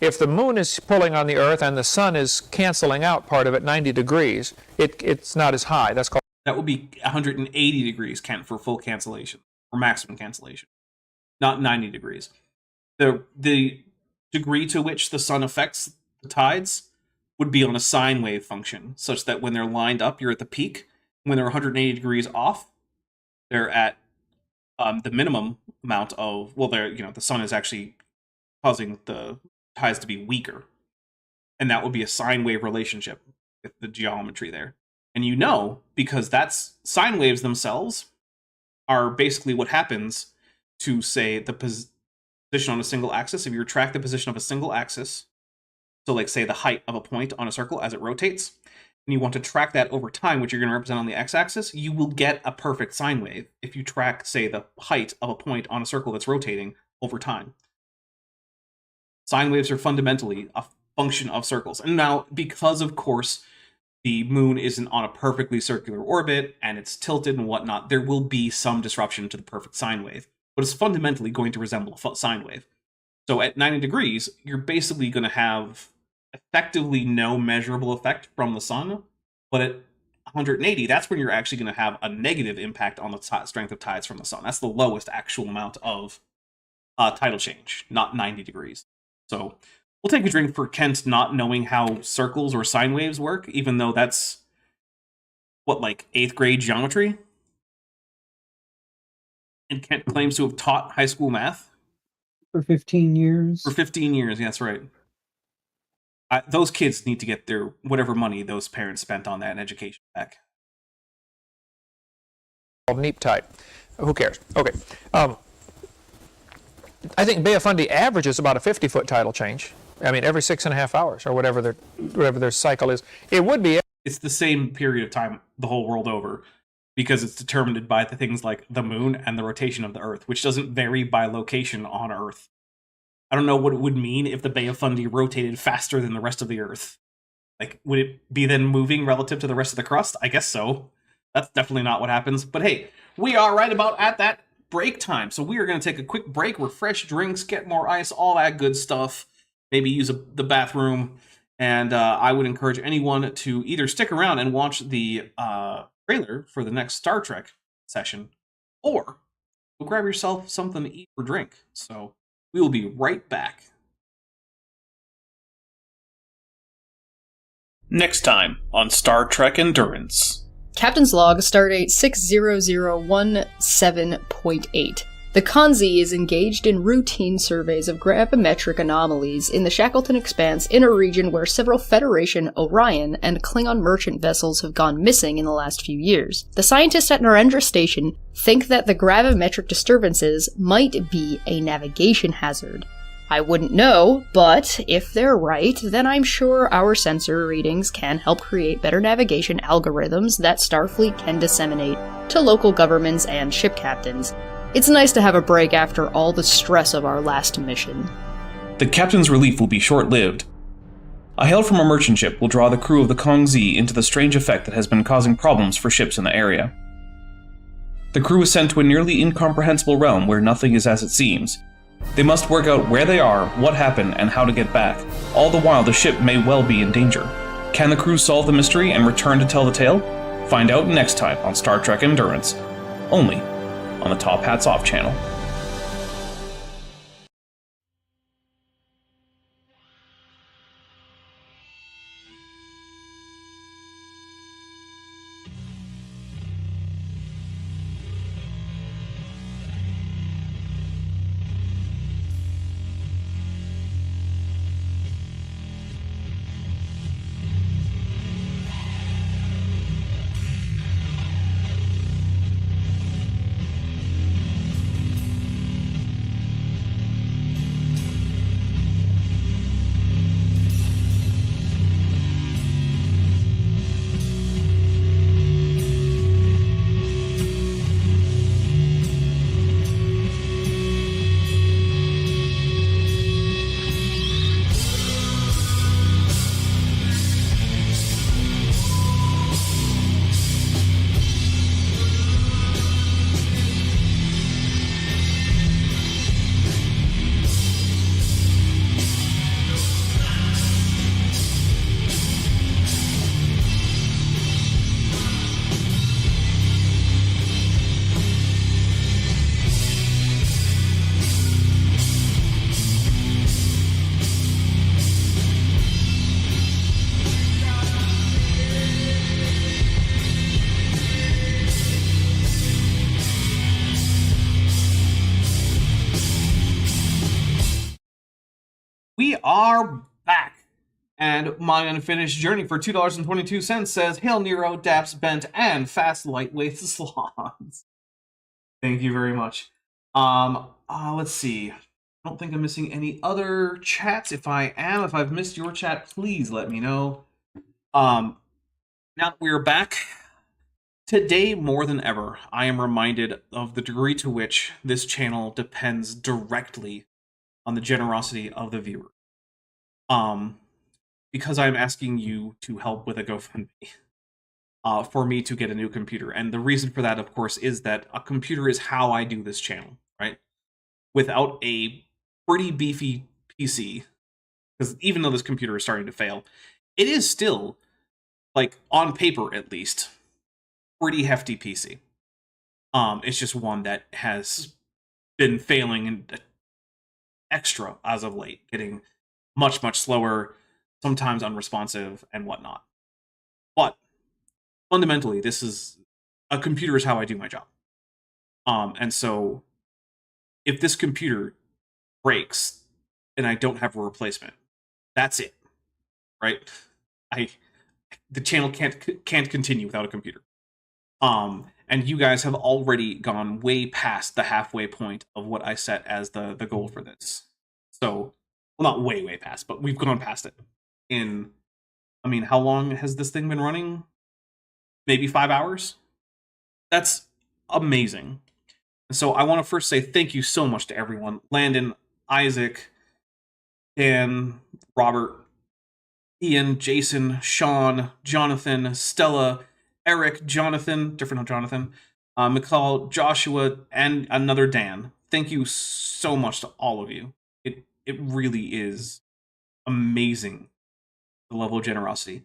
If the moon is pulling on the Earth and the sun is canceling out part of it 90 degrees, it's not as high. That's called. That would be 180 degrees, Kent, for full cancellation, or maximum cancellation, not 90 degrees. The degree to which the sun affects the tides would be on a sine wave function, such that when they're lined up, you're at the peak. When they're 180 degrees off, they're at the minimum amount of, well, the sun is actually causing the tides to be weaker. And that would be a sine wave relationship with the geometry there. And you know, because that's sine waves themselves are basically what happens to, say, the position on a single axis. If you track the position of a single axis, so like say the height of a point on a circle as it rotates, and you want to track that over time, which you're going to represent on the x-axis, you will get a perfect sine wave if you track, say, the height of a point on a circle that's rotating over time. Sine waves are fundamentally a function of circles. And now, because, of course, the moon isn't on a perfectly circular orbit, and it's tilted and whatnot, there will be some disruption to the perfect sine wave. But it's fundamentally going to resemble a sine wave. So at 90 degrees, you're basically going to have effectively no measurable effect from the sun, but at 180, that's when you're actually going to have a negative impact on the strength of tides from the sun. That's the lowest actual amount of tidal change, not 90 degrees. So we'll take a drink for Kent not knowing how circles or sine waves work, even though that's, what, like 8th grade geometry? And Kent claims to have taught high school math? For 15 years. For 15 years, yeah, that's right. Those kids need to get their whatever money those parents spent on that in education back. Neap tide. Who cares? Okay. I think Bay of Fundy averages about a 50-foot tidal change. I mean, every 6.5 hours, or whatever their cycle is. It would be. It's the same period of time the whole world over, because it's determined by the things like the moon and the rotation of the Earth, which doesn't vary by location on Earth. I don't know what it would mean if the Bay of Fundy rotated faster than the rest of the Earth. Like, would it be then moving relative to the rest of the crust? I guess so. That's definitely not what happens. But hey, we are right about at that break time. So we are going to take a quick break, refresh drinks, get more ice, all that good stuff. Maybe use the bathroom. And I would encourage anyone to either stick around and watch the trailer for the next Star Trek session, or go grab yourself something to eat or drink. So we will be right back. Next time on Star Trek Endurance. Captain's Log, Stardate 60017.8. The Kanzi is engaged in routine surveys of gravimetric anomalies in the Shackleton Expanse in a region where several Federation, Orion, and Klingon merchant vessels have gone missing in the last few years. The scientists at Narendra Station think that the gravimetric disturbances might be a navigation hazard. I wouldn't know, but if they're right, then I'm sure our sensor readings can help create better navigation algorithms that Starfleet can disseminate to local governments and ship captains. It's nice to have a break after all the stress of our last mission. The captain's relief will be short-lived. A hail from a merchant ship will draw the crew of the Kongzi into the strange effect that has been causing problems for ships in the area. The crew is sent to a nearly incomprehensible realm where nothing is as it seems. They must work out where they are, what happened, and how to get back. All the while, the ship may well be in danger. Can the crew solve the mystery and return to tell the tale? Find out next time on Star Trek Endurance, only on the Top Hats Off channel. We are back, and my unfinished journey for $2.22 says, Hail Nero, Daps, Bent, and Fast Lightweight Slots. Thank you very much. Let's see. I don't think I'm missing any other chats. If I am, if I've missed your chat, please let me know. Now that we're back, today more than ever, I am reminded of the degree to which this channel depends directly on the generosity of the viewer. Because I'm asking you to help with a GoFundMe for me to get a new computer. And the reason for that, of course, is that a computer is how I do this channel, right? Without a pretty beefy PC, because even though this computer is starting to fail, it is still, like, on paper at least, pretty hefty PC. It's just one that has been failing and extra as of late, getting much slower, sometimes unresponsive and whatnot. But fundamentally, this is a computer is how I do my job. And so if this computer breaks and I don't have a replacement, that's it, right? The channel can't continue without a computer. And you guys have already gone way past the halfway point of what I set as the goal for this. So, well, not way past, but we've gone past it. I mean, how long has this thing been running? Maybe 5 hours? That's amazing. So I want to first say thank you so much to everyone. Landon, Isaac, Dan, Robert, Ian, Jason, Sean, Jonathan, Stella, Eric, Jonathan, different Jonathan, McCall, Joshua, and another Dan. Thank you so much to all of you. It really is amazing, the level of generosity.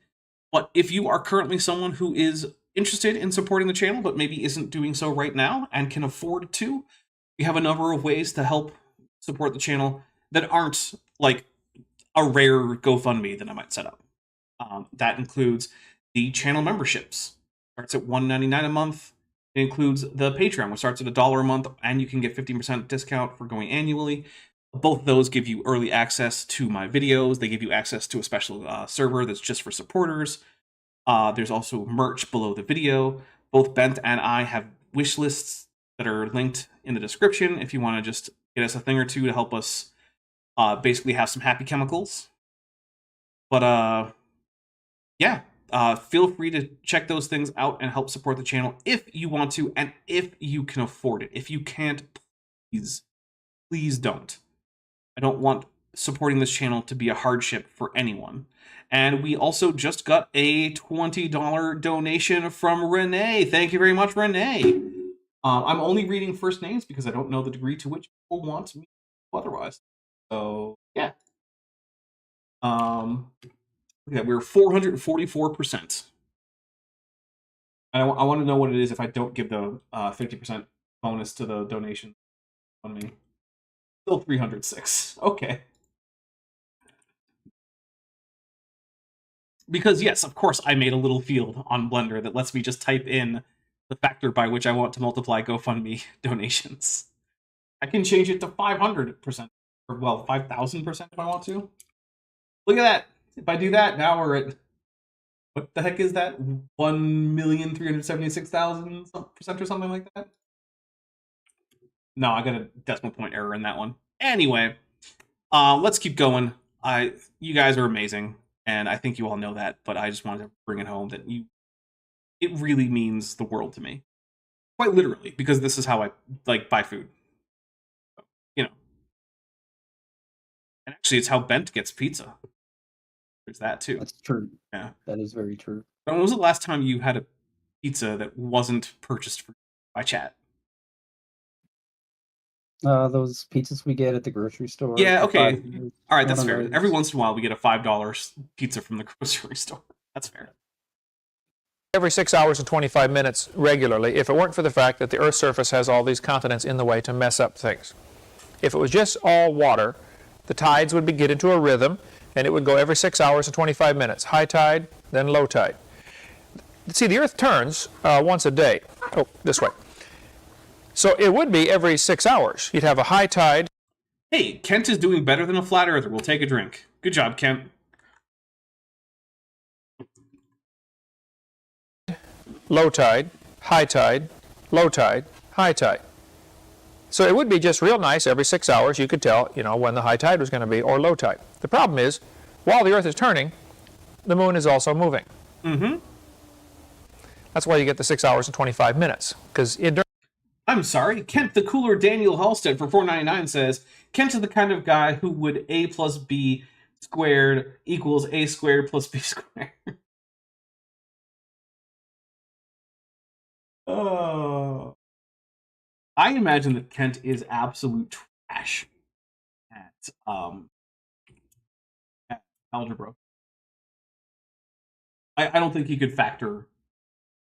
But if you are currently someone who is interested in supporting the channel, but maybe isn't doing so right now and can afford to, we have a number of ways to help support the channel that aren't like a rare GoFundMe that I might set up. That includes the channel memberships. Starts at $1.99 a month. It includes the Patreon, which starts at $1 a month, and you can get 15% discount for going annually. Both of those give you early access to my videos. They give you access to a special server that's just for supporters. There's also merch below the video. Both Bent and I have wish lists that are linked in the description if you want to just get us a thing or two to help us basically have some happy chemicals. But yeah, feel free to check those things out and help support the channel if you want to and if you can afford it. If you can't, please don't. I don't want supporting this channel to be a hardship for anyone. And we also just got a $20 donation from Renee. Thank you very much, Renee. I'm only reading first names because I don't know the degree to which people want me otherwise. So, yeah. Yeah, we're 444%. I want to know what it is if I don't give the 50% bonus to the donation on me. Still 306. Okay. Because, yes, of course, I made a little field on Blender that lets me just type in the factor by which I want to multiply GoFundMe donations. I can change it to 500%, or, well, 5,000% if I want to. Look at that. If I do that, now we're at, what the heck is that? 1,376,000% or something like that? No, I got a decimal point error in that one. Anyway, let's keep going. You guys are amazing, and I think you all know that, but I just wanted to bring it home that it really means the world to me. Quite literally, because this is how I buy food. You know. And actually, it's how Bent gets pizza. There's that too. That's true. Yeah. That is very true. When was the last time you had a pizza that wasn't purchased by chat? Those pizzas we get at the grocery store. Yeah, okay. All right, that's fair. those. Every once in a while, we get a $5 pizza from the grocery store. That's fair. Every 6 hours and 25 minutes regularly, if it weren't for the fact that the Earth's surface has all these continents in the way to mess up things. If it was just all water, the tides would get into a rhythm, and it would go every 6 hours and 25 minutes. High tide, then low tide. See, the Earth turns once a day. Oh, this way. So it would be every 6 hours. You'd have a high tide. Hey, Kent is doing better than a flat earther. We'll take a drink. Good job, Kent. Low tide, high tide, low tide, high tide. So it would be just real nice every 6 hours you could tell, when the high tide was going to be or low tide. The problem is, while the Earth is turning, the moon is also moving. Mm-hmm. That's why you get the 6 hours and 25 minutes. Because I'm sorry, Kent the cooler Daniel Halstead for $4.99 says, Kent is the kind of guy who would A plus B squared equals A squared plus B squared. Oh. I imagine that Kent is absolute trash at algebra. I don't think he could factor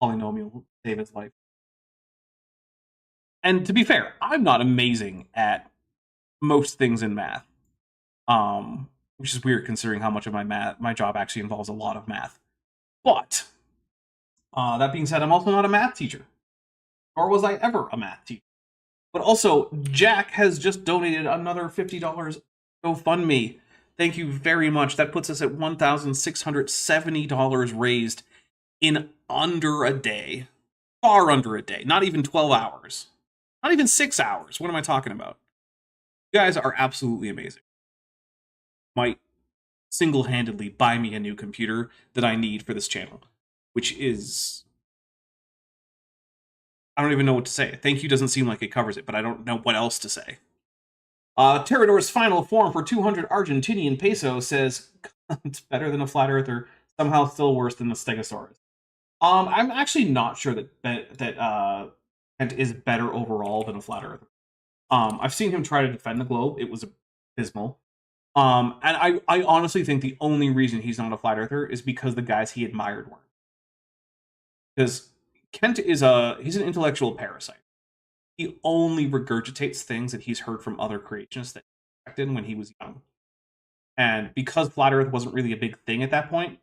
polynomial to save his life. And to be fair, I'm not amazing at most things in math, which is weird considering how much of my job actually involves a lot of math. But that being said, I'm also not a math teacher, nor was I ever a math teacher. But also, Jack has just donated another $50 GoFundMe. Thank you very much. That puts us at $1,670 raised in under a day. Far under a day. Not even 12 hours. Not even 6 hours. What am I talking about? You guys are absolutely amazing. Might single-handedly buy me a new computer that I need for this channel, which is... I don't even know what to say. Thank you doesn't seem like it covers it, but I don't know what else to say. Terrador's final form for 200 Argentinian peso says, it's better than a flat earther, somehow still worse than the Stegosaurus. I'm actually not sure that Kent is better overall than a flat earther. I've seen him try to defend the globe. It was abysmal. And I honestly think the only reason he's not a flat earther is because the guys he admired weren't. Because Kent is he's an intellectual parasite. He only regurgitates things that he's heard from other creationists that he expected when he was young. And because flat earth wasn't really a big thing at that point,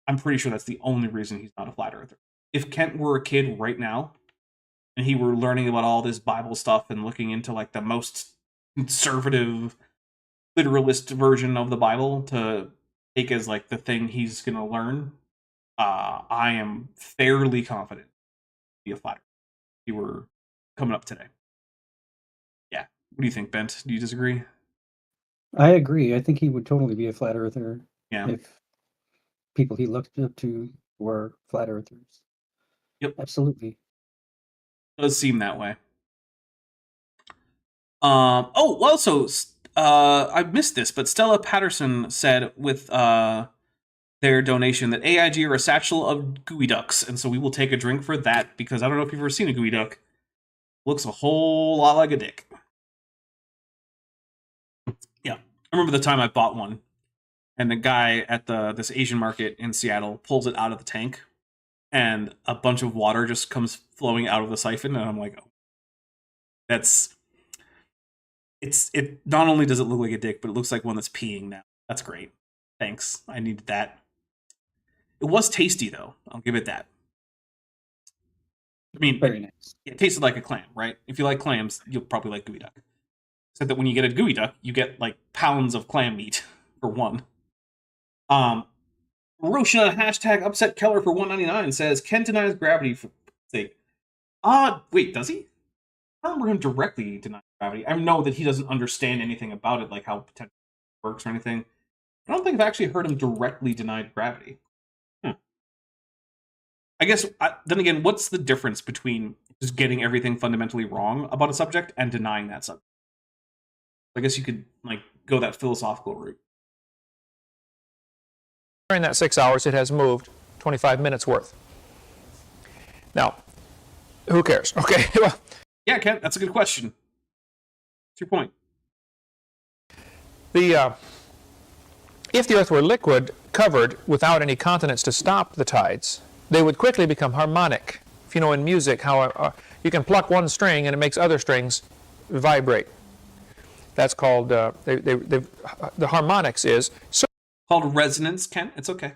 I'm pretty sure that's the only reason he's not a flat earther. If Kent were a kid right now, and he were learning about all this Bible stuff and looking into like the most conservative literalist version of the Bible to take as like the thing he's going to learn, I am fairly confident he'd be a flat earther if he were coming up today. Yeah. What do you think, Bent? Do you disagree? I agree. I think he would totally be a flat earther if people he looked up to were flat earthers. Yep. Absolutely. It does seem that way. Also, I missed this, but Stella Patterson said with their donation that AIG are a satchel of gooey ducks, and so we will take a drink for that, because I don't know if you've ever seen a gooey duck. Looks a whole lot like a dick. Yeah. I remember the time I bought one, and the guy at this Asian market in Seattle pulls it out of the tank, and a bunch of water just comes flowing out of the siphon, and I'm like, oh, it not only does it look like a dick, but it looks like one that's peeing now. That's great. Thanks. I needed that. It was tasty, though. I'll give it that. I mean, Very nice. it tasted like a clam, right? If you like clams, you'll probably like gooey duck. Except that when you get a gooey duck, you get like pounds of clam meat for one. Rosha hashtag upset Keller for 199 says Ken denies gravity for sake. Wait, does he? I don't remember him directly denying gravity. I know that he doesn't understand anything about it, like how potential works or anything. I don't think I've actually heard him directly deny gravity. I guess, then again, what's the difference between just getting everything fundamentally wrong about a subject and denying that subject? I guess you could like go that philosophical route. During that 6 hours, it has moved 25 minutes worth. Now, who cares? Okay, well, yeah, Ken, that's a good question. What's your point? If the Earth were liquid, covered, without any continents to stop the tides, they would quickly become harmonic. If you know in music how you can pluck one string and it makes other strings vibrate. That's called, the harmonics is... Called resonance, Ken. It's okay.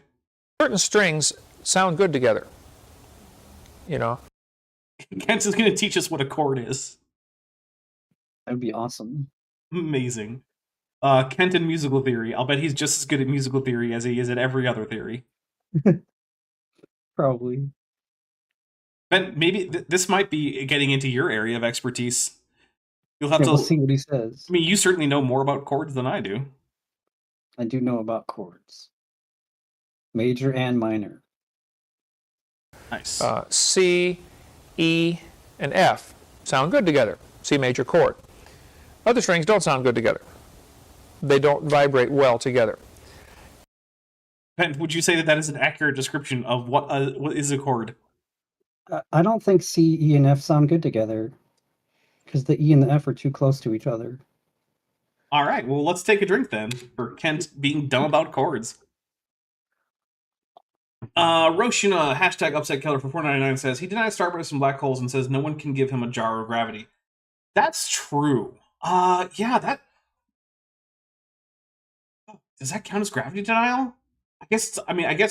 Certain strings sound good together. You know? Kent's is going to teach us what a chord is. That would be awesome. Amazing. Kent in musical theory. I'll bet he's just as good at musical theory as he is at every other theory. Probably. Ben, maybe this might be getting into your area of expertise. You'll have to We'll see what he says. I mean, you certainly know more about chords than I do. I do know about chords. Major and minor. Nice. C, E, and F sound good together. C major chord. Other strings don't sound good together. They don't vibrate well together. Ben, would you say that is an accurate description of what is a chord? I don't think C, E, and F sound good together. Because the E and the F are too close to each other. All right, well, let's take a drink then for Kent being dumb about chords. Roshina, hashtag upset Keller for 499 says, he denies Starburst and black holes and says no one can give him a jar of gravity. That's true. Yeah, that... Does that count as gravity denial? I guess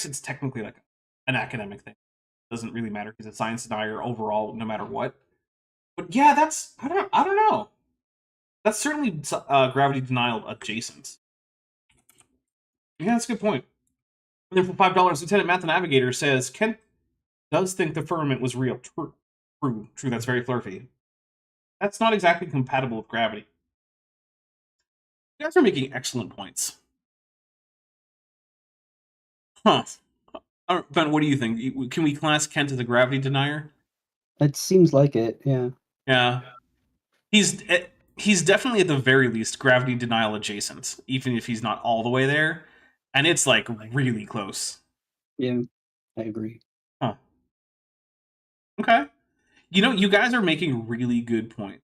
it's technically like an academic thing. It doesn't really matter because it's science denier overall, no matter what. But yeah, that's... I don't know. That's certainly gravity denial adjacent. Yeah, that's a good point. And then for $5, Lieutenant Math Navigator says, Kent does think the firmament was real. True, that's very flirty. That's not exactly compatible with gravity. You guys are making excellent points. Huh. Ben, what do you think? Can we class Kent as a gravity denier? It seems like it, yeah. Yeah. He's definitely at the very least gravity denial adjacent, even if he's not all the way there. And it's like really close. Yeah, I agree. Huh. Okay. You know, you guys are making really good points.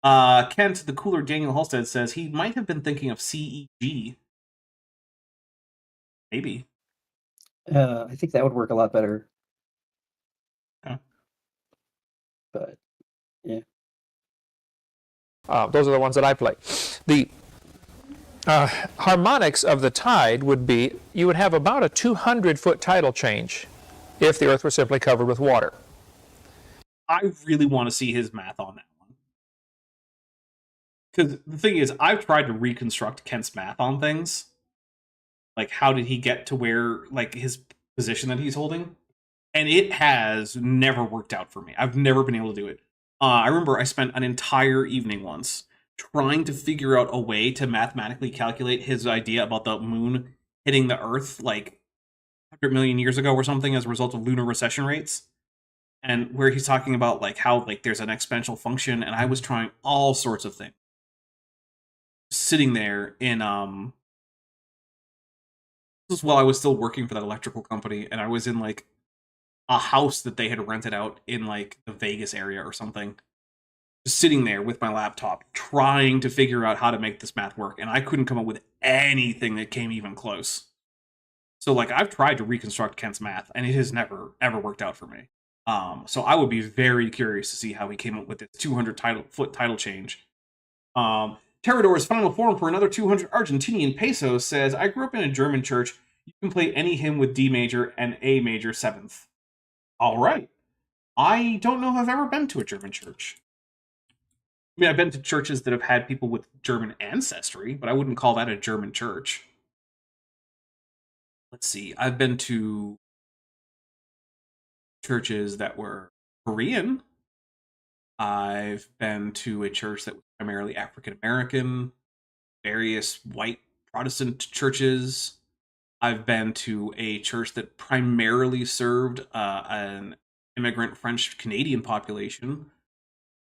Kent, the cooler Daniel Halstead, says he might have been thinking of CEG. Maybe. I think that would work a lot better. Okay. But, yeah. Those are the ones that I play. The harmonics of the tide would be, you would have about a 200-foot tidal change if the Earth were simply covered with water. I really want to see his math on that one. Because the thing is, I've tried to reconstruct Kent's math on things. Like, how did he get to where, like, his position that he's holding? And it has never worked out for me. I've never been able to do it. I remember I spent an entire evening once trying to figure out a way to mathematically calculate his idea about the moon hitting the Earth, like, 100 million years ago or something as a result of lunar recession rates. And where he's talking about, like, how, like, there's an exponential function, and I was trying all sorts of things. sitting there in this was while I was still working for that electrical company, and I was in like a house that they had rented out in like the Vegas area or something. Just sitting there with my laptop, trying to figure out how to make this math work, and I couldn't come up with anything that came even close. So like I've tried to reconstruct Kent's math, and it has never ever worked out for me. So I would be very curious to see how he came up with this 200-foot tidal change. Terrador's final form for another 200 Argentinian pesos says, I grew up in a German church. You can play any hymn with D major and A major 7th. All right. I don't know if I've ever been to a German church. I mean, I've been to churches that have had people with German ancestry, but I wouldn't call that a German church. Let's see. I've been to churches that were Korean. I've been to a church that was primarily African American, various white Protestant churches. I've been to a church that primarily served an immigrant French Canadian population.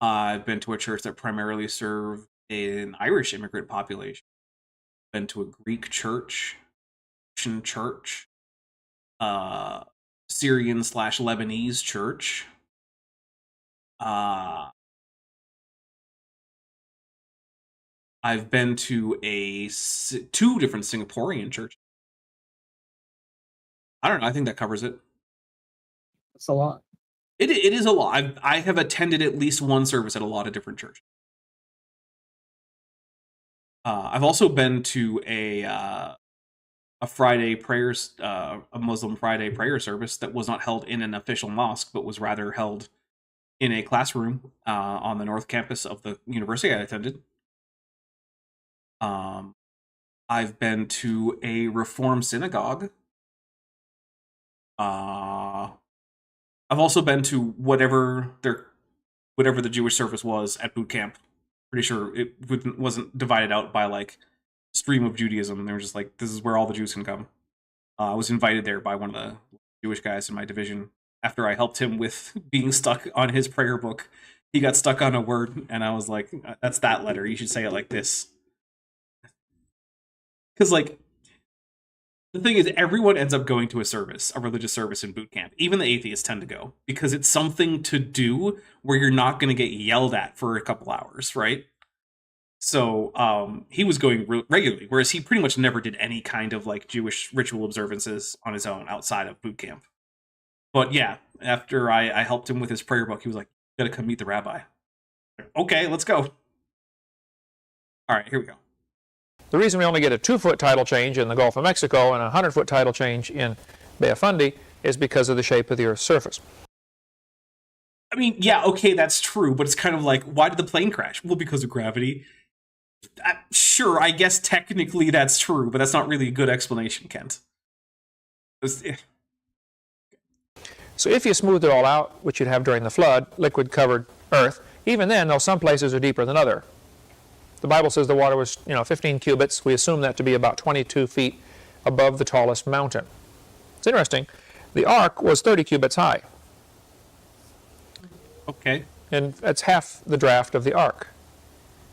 I've been to a church that primarily served an Irish immigrant population. I've been to a Greek church, Christian church, Syrian/Lebanese church. I've been to two different Singaporean churches. I don't know. I think that covers it. That's a lot. It is a lot. I have attended at least one service at a lot of different churches. I've also been to a Friday prayers, a Muslim Friday prayer service that was not held in an official mosque, but was rather held in a classroom on the North Campus of the university I attended. I've been to a Reform synagogue. I've also been to whatever the Jewish service was at boot camp. Pretty sure it wasn't divided out by like stream of Judaism. They were just like, this is where all the Jews can come. I was invited there by one of the Jewish guys in my division. After I helped him with being stuck on his prayer book, he got stuck on a word, and I was like, that's that letter. You should say it like this. Because, like, the thing is, everyone ends up going to a religious service in boot camp. Even the atheists tend to go, because it's something to do where you're not going to get yelled at for a couple hours, right? So he was going regularly, whereas he pretty much never did any kind of, like, Jewish ritual observances on his own outside of boot camp. But yeah, after I helped him with his prayer book, he was like, you gotta come meet the rabbi. Okay, let's go. All right, here we go. The reason we only get a 2-foot tidal change in the Gulf of Mexico and a 100-foot tidal change in Bay of Fundy is because of the shape of the Earth's surface. I mean, yeah, okay, that's true, but it's kind of like, why did the plane crash? Well, because of gravity. Sure, I guess technically that's true, but that's not really a good explanation, Kent. So if you smooth it all out, which you'd have during the flood, liquid-covered Earth, even then, though some places are deeper than others. The Bible says the water was, 15 cubits. We assume that to be about 22 feet above the tallest mountain. It's interesting. The ark was 30 cubits high. Okay. And that's half the draft of the ark.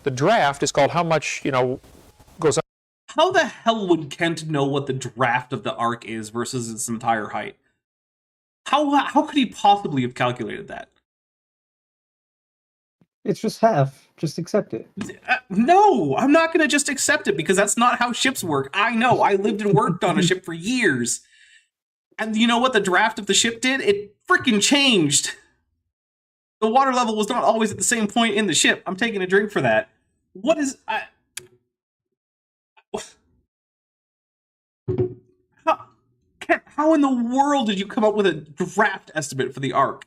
The draft is called how much, goes up. How the hell would Kent know what the draft of the ark is versus its entire height? How could he possibly have calculated that? It's just half. Just accept it. No, I'm not going to just accept it, because that's not how ships work. I know. I lived and worked on a ship for years. And you know what the draft of the ship did? It freaking changed. The water level was not always at the same point in the ship. I'm taking a drink for that. What is... How in the world did you come up with a draft estimate for the ark?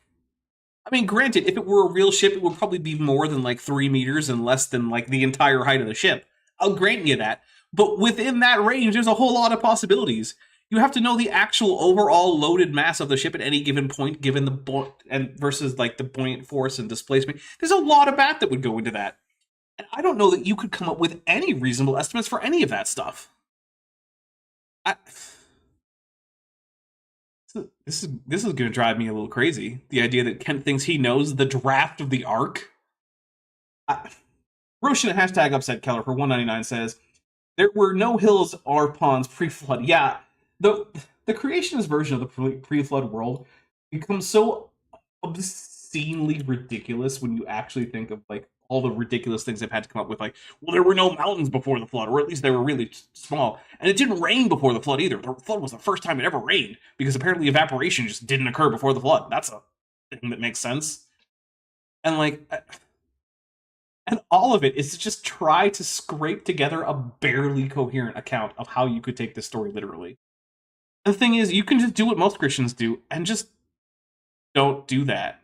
I mean, granted, if it were a real ship, it would probably be more than like 3 meters and less than like the entire height of the ship. I'll grant you that. But within that range, there's a whole lot of possibilities. You have to know the actual overall loaded mass of the ship at any given point, given the versus like the buoyant force and displacement. There's a lot of math that would go into that. And I don't know that you could come up with any reasonable estimates for any of that stuff. This is going to drive me a little crazy. The idea that Kent thinks he knows the draft of the ark. Roshan hashtag upset Keller for 199 says, there were no hills or ponds pre-flood. Yeah, the creationist version of the pre-flood world becomes so obscenely ridiculous when you actually think of like all the ridiculous things they've had to come up with. Like, well, there were no mountains before the flood, or at least they were really small, and it didn't rain before the flood either. The flood was the first time it ever rained because apparently evaporation just didn't occur before the flood. That's a thing that makes sense. And like, and all of it is to just try to scrape together a barely coherent account of how you could take this story literally. And the thing is, you can just do what most Christians do and just don't do that.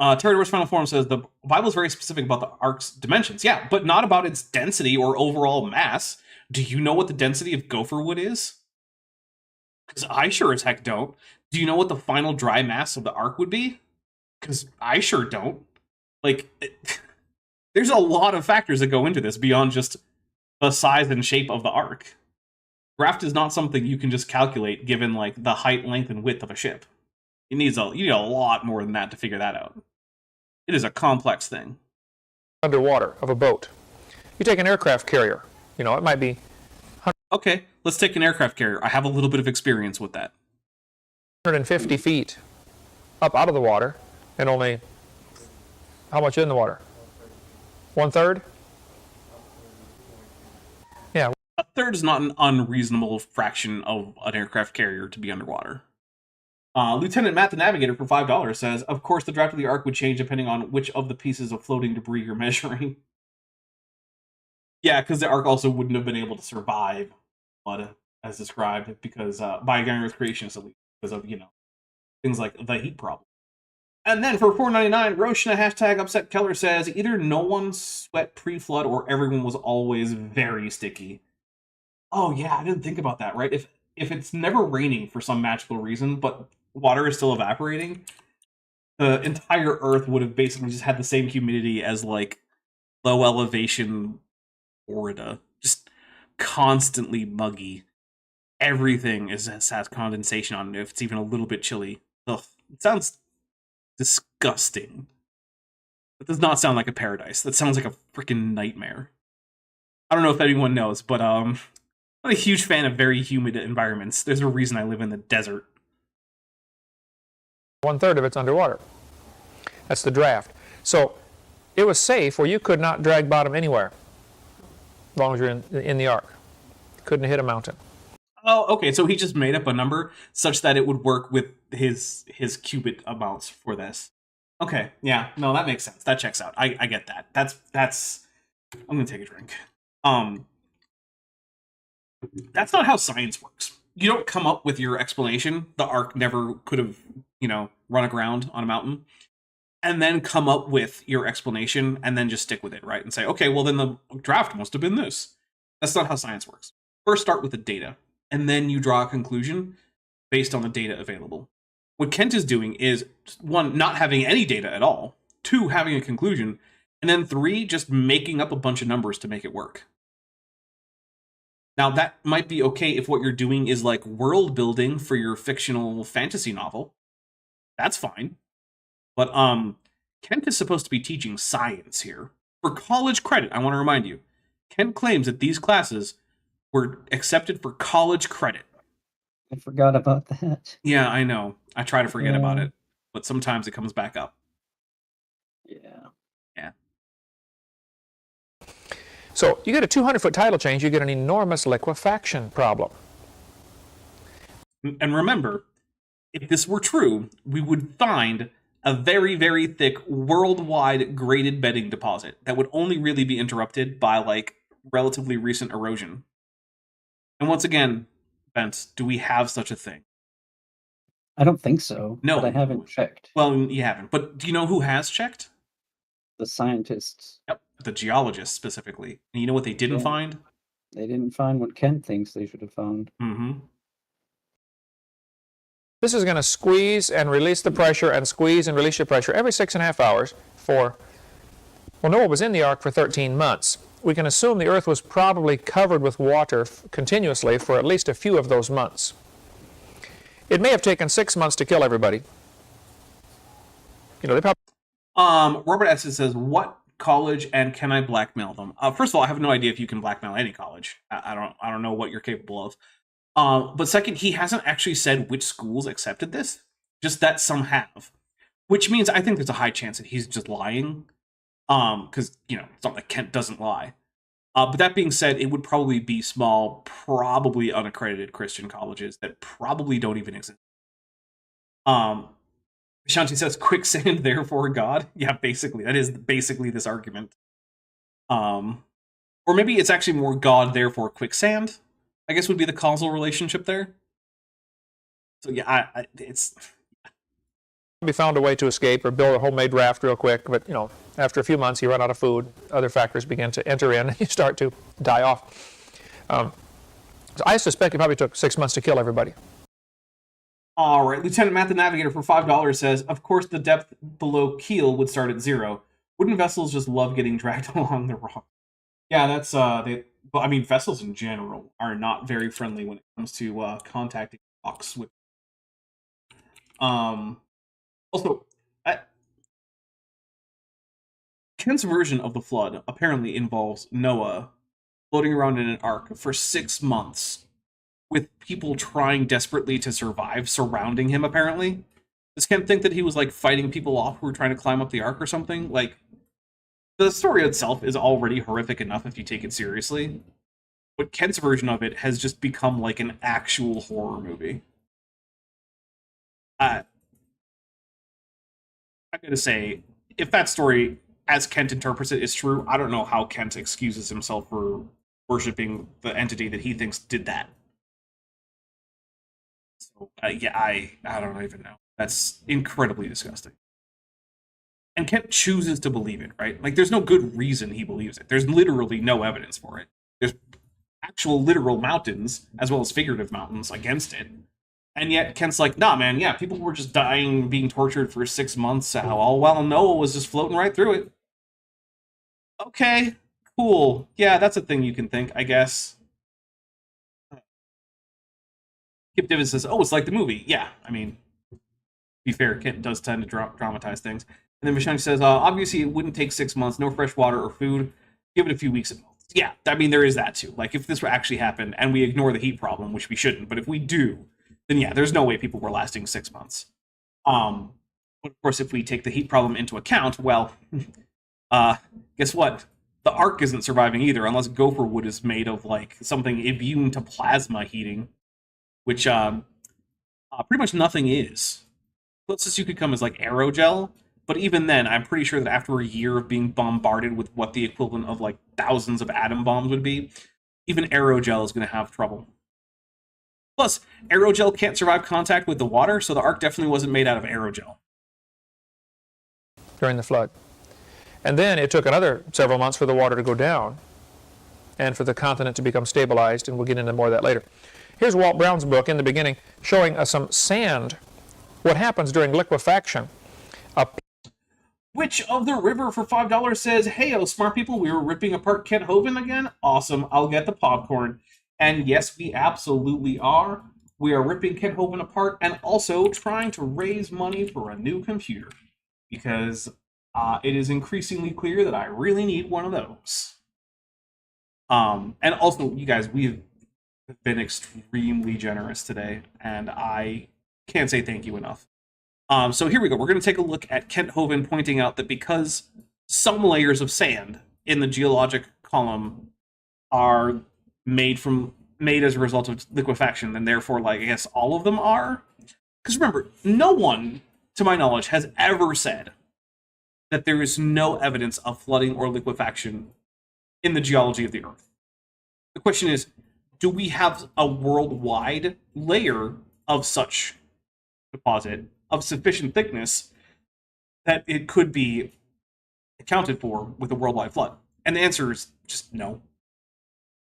Terrador's Final Form says, the Bible is very specific about the ark's dimensions. Yeah, but not about its density or overall mass. Do you know what the density of gopher wood is? Because I sure as heck don't. Do you know what the final dry mass of the ark would be? Because I sure don't. Like, there's a lot of factors that go into this beyond just the size and shape of the ark. Draft is not something you can just calculate given like the height, length, and width of a ship. You need a lot more than that to figure that out. It is a complex thing. Underwater of a boat. You take an aircraft carrier. You know, it might be... Okay, let's take an aircraft carrier. I have a little bit of experience with that. 150 feet up out of the water, and only... How much in the water? 1/3? Yeah. A third is not an unreasonable fraction of an aircraft carrier to be underwater. Lieutenant Matt the Navigator for $5 says, of course the draft of the ark would change depending on which of the pieces of floating debris you're measuring. Yeah, because the ark also wouldn't have been able to survive flood as described because by Earth creationists at least, because of, things like the heat problem. And then for $4.99, Roshna hashtag upset Keller says, either no one sweat pre-flood or everyone was always very sticky. Oh yeah, I didn't think about that, right? If it's never raining for some magical reason, but water is still evaporating, the entire Earth would have basically just had the same humidity as like low elevation Florida. Just constantly muggy. Everything has condensation on it if it's even a little bit chilly. Ugh, it sounds disgusting. That does not sound like a paradise. That sounds like a freaking nightmare. I don't know if anyone knows, but I'm not a huge fan of very humid environments. There's a reason I live in the desert. 1/3 of it's underwater. That's the draft. So it was safe where you could not drag bottom anywhere as long as you're in the ark. Couldn't hit a mountain. Oh, okay, so he just made up a number such that it would work with his cubit amounts for this. Okay, yeah, no, that makes sense. That checks out. I get that. That's I'm gonna take a drink. That's not how science works. You don't come up with your explanation. The ark never could have, run aground on a mountain, and then come up with your explanation and then just stick with it, right? And say, okay, well then the draft must have been this. That's not how science works. First start with the data, and then you draw a conclusion based on the data available. What Kent is doing is, 1, not having any data at all, 2, having a conclusion, and then 3, just making up a bunch of numbers to make it work. Now, that might be okay if what you're doing is like world building for your fictional fantasy novel. That's fine. But Kent is supposed to be teaching science here. For college credit, I want to remind you, Kent claims that these classes were accepted for college credit. I forgot about that. Yeah, I know. I try to forget about it, but sometimes it comes back up. Yeah. Yeah. So you get a 200-foot tidal change, you get an enormous liquefaction problem. And remember, if this were true, we would find a very, very thick worldwide graded bedding deposit that would only really be interrupted by like relatively recent erosion. And once again, Bent, do we have such a thing? I don't think so. No. But I haven't checked. Well, you haven't. But do you know who has checked? The scientists. Yep, the geologists specifically. And you know what they didn't find? They didn't find what Kent thinks they should have found. Mm-hmm. This is going to squeeze and release the pressure and squeeze and release your pressure every 6.5 hours for, well, Noah was in the ark for 13 months. We can assume the earth was probably covered with water continuously for at least a few of those months. It may have taken 6 months to kill everybody. They probably... Robert S. says, what college and can I blackmail them? First of all, I have no idea if you can blackmail any college. I don't know what you're capable of. But second, he hasn't actually said which schools accepted this, just that some have. Which means I think there's a high chance that he's just lying. Because, it's not like Kent doesn't lie. But that being said, it would probably be small, probably unaccredited Christian colleges that probably don't even exist. Shanti says, quicksand, therefore God. Yeah, basically. That is basically this argument. Or maybe it's actually more God, therefore quicksand, I guess would be the causal relationship there. So yeah, it's... He found a way to escape or build a homemade raft real quick, but after a few months, you run out of food. Other factors begin to enter in, and you start to die off. So I suspect it probably took 6 months to kill everybody. All right, Lieutenant Matt the Navigator for $5 says, of course the depth below keel would start at 0. Wooden vessels just love getting dragged along the rock. Yeah, that's, vessels in general are not very friendly when it comes to contacting rocks with... Also, Kent's version of the flood apparently involves Noah floating around in an ark for 6 months with people trying desperately to survive surrounding him, apparently. Does Kent think that he was, fighting people off who were trying to climb up the ark or something? The story itself is already horrific enough if you take it seriously. But Kent's version of it has just become, an actual horror movie. I gotta say, if that story, as Kent interprets it, is true, I don't know how Kent excuses himself for worshipping the entity that he thinks did that. So, I don't even know. That's incredibly disgusting. And Kent chooses to believe it, right? There's no good reason he believes it. There's literally no evidence for it. There's actual literal mountains, as well as figurative mountains, against it. And yet Kent's like, nah, man, yeah, people were just dying, being tortured for 6 months, all while Noah was just floating right through it. Okay, cool. Yeah, that's a thing you can think, I guess. Kip Divis says, oh, it's like the movie. Yeah, to be fair, Kent does tend to dramatize things. And then Vishani says, obviously it wouldn't take 6 months, no fresh water or food. Give it a few weeks at most. Yeah, there is that too. If this actually happened, and we ignore the heat problem, which we shouldn't, but if we do, then yeah, there's no way people were lasting 6 months. But of course, if we take the heat problem into account, well, guess what? The ark isn't surviving either, unless gopher wood is made of, something immune to plasma heating, which, pretty much nothing is. Closest you could come is, aerogel, but even then, I'm pretty sure that after a year of being bombarded with what the equivalent of, thousands of atom bombs would be, even aerogel is going to have trouble. Plus, aerogel can't survive contact with the water, so the ark definitely wasn't made out of aerogel. During the flood. And then it took another several months for the water to go down and for the continent to become stabilized, and we'll get into more of that later. Here's Walt Brown's book in the beginning showing us some sand, what happens during liquefaction. Witch of the River for $5 says, hey-o, smart people, we were ripping apart Kent Hovind again? Awesome, I'll get the popcorn. And yes, we absolutely are. We are ripping Kent Hovind apart and also trying to raise money for a new computer. Because it is increasingly clear that I really need one of those. And also, you guys, we've been extremely generous today, and I can't say thank you enough. So here we go. We're going to take a look at Kent Hovind pointing out that because some layers of sand in the geologic column are made as a result of liquefaction, and therefore, I guess all of them are. Because remember, no one, to my knowledge, has ever said that there is no evidence of flooding or liquefaction in the geology of the Earth. The question is, do we have a worldwide layer of such deposit of sufficient thickness that it could be accounted for with a worldwide flood? And the answer is just no.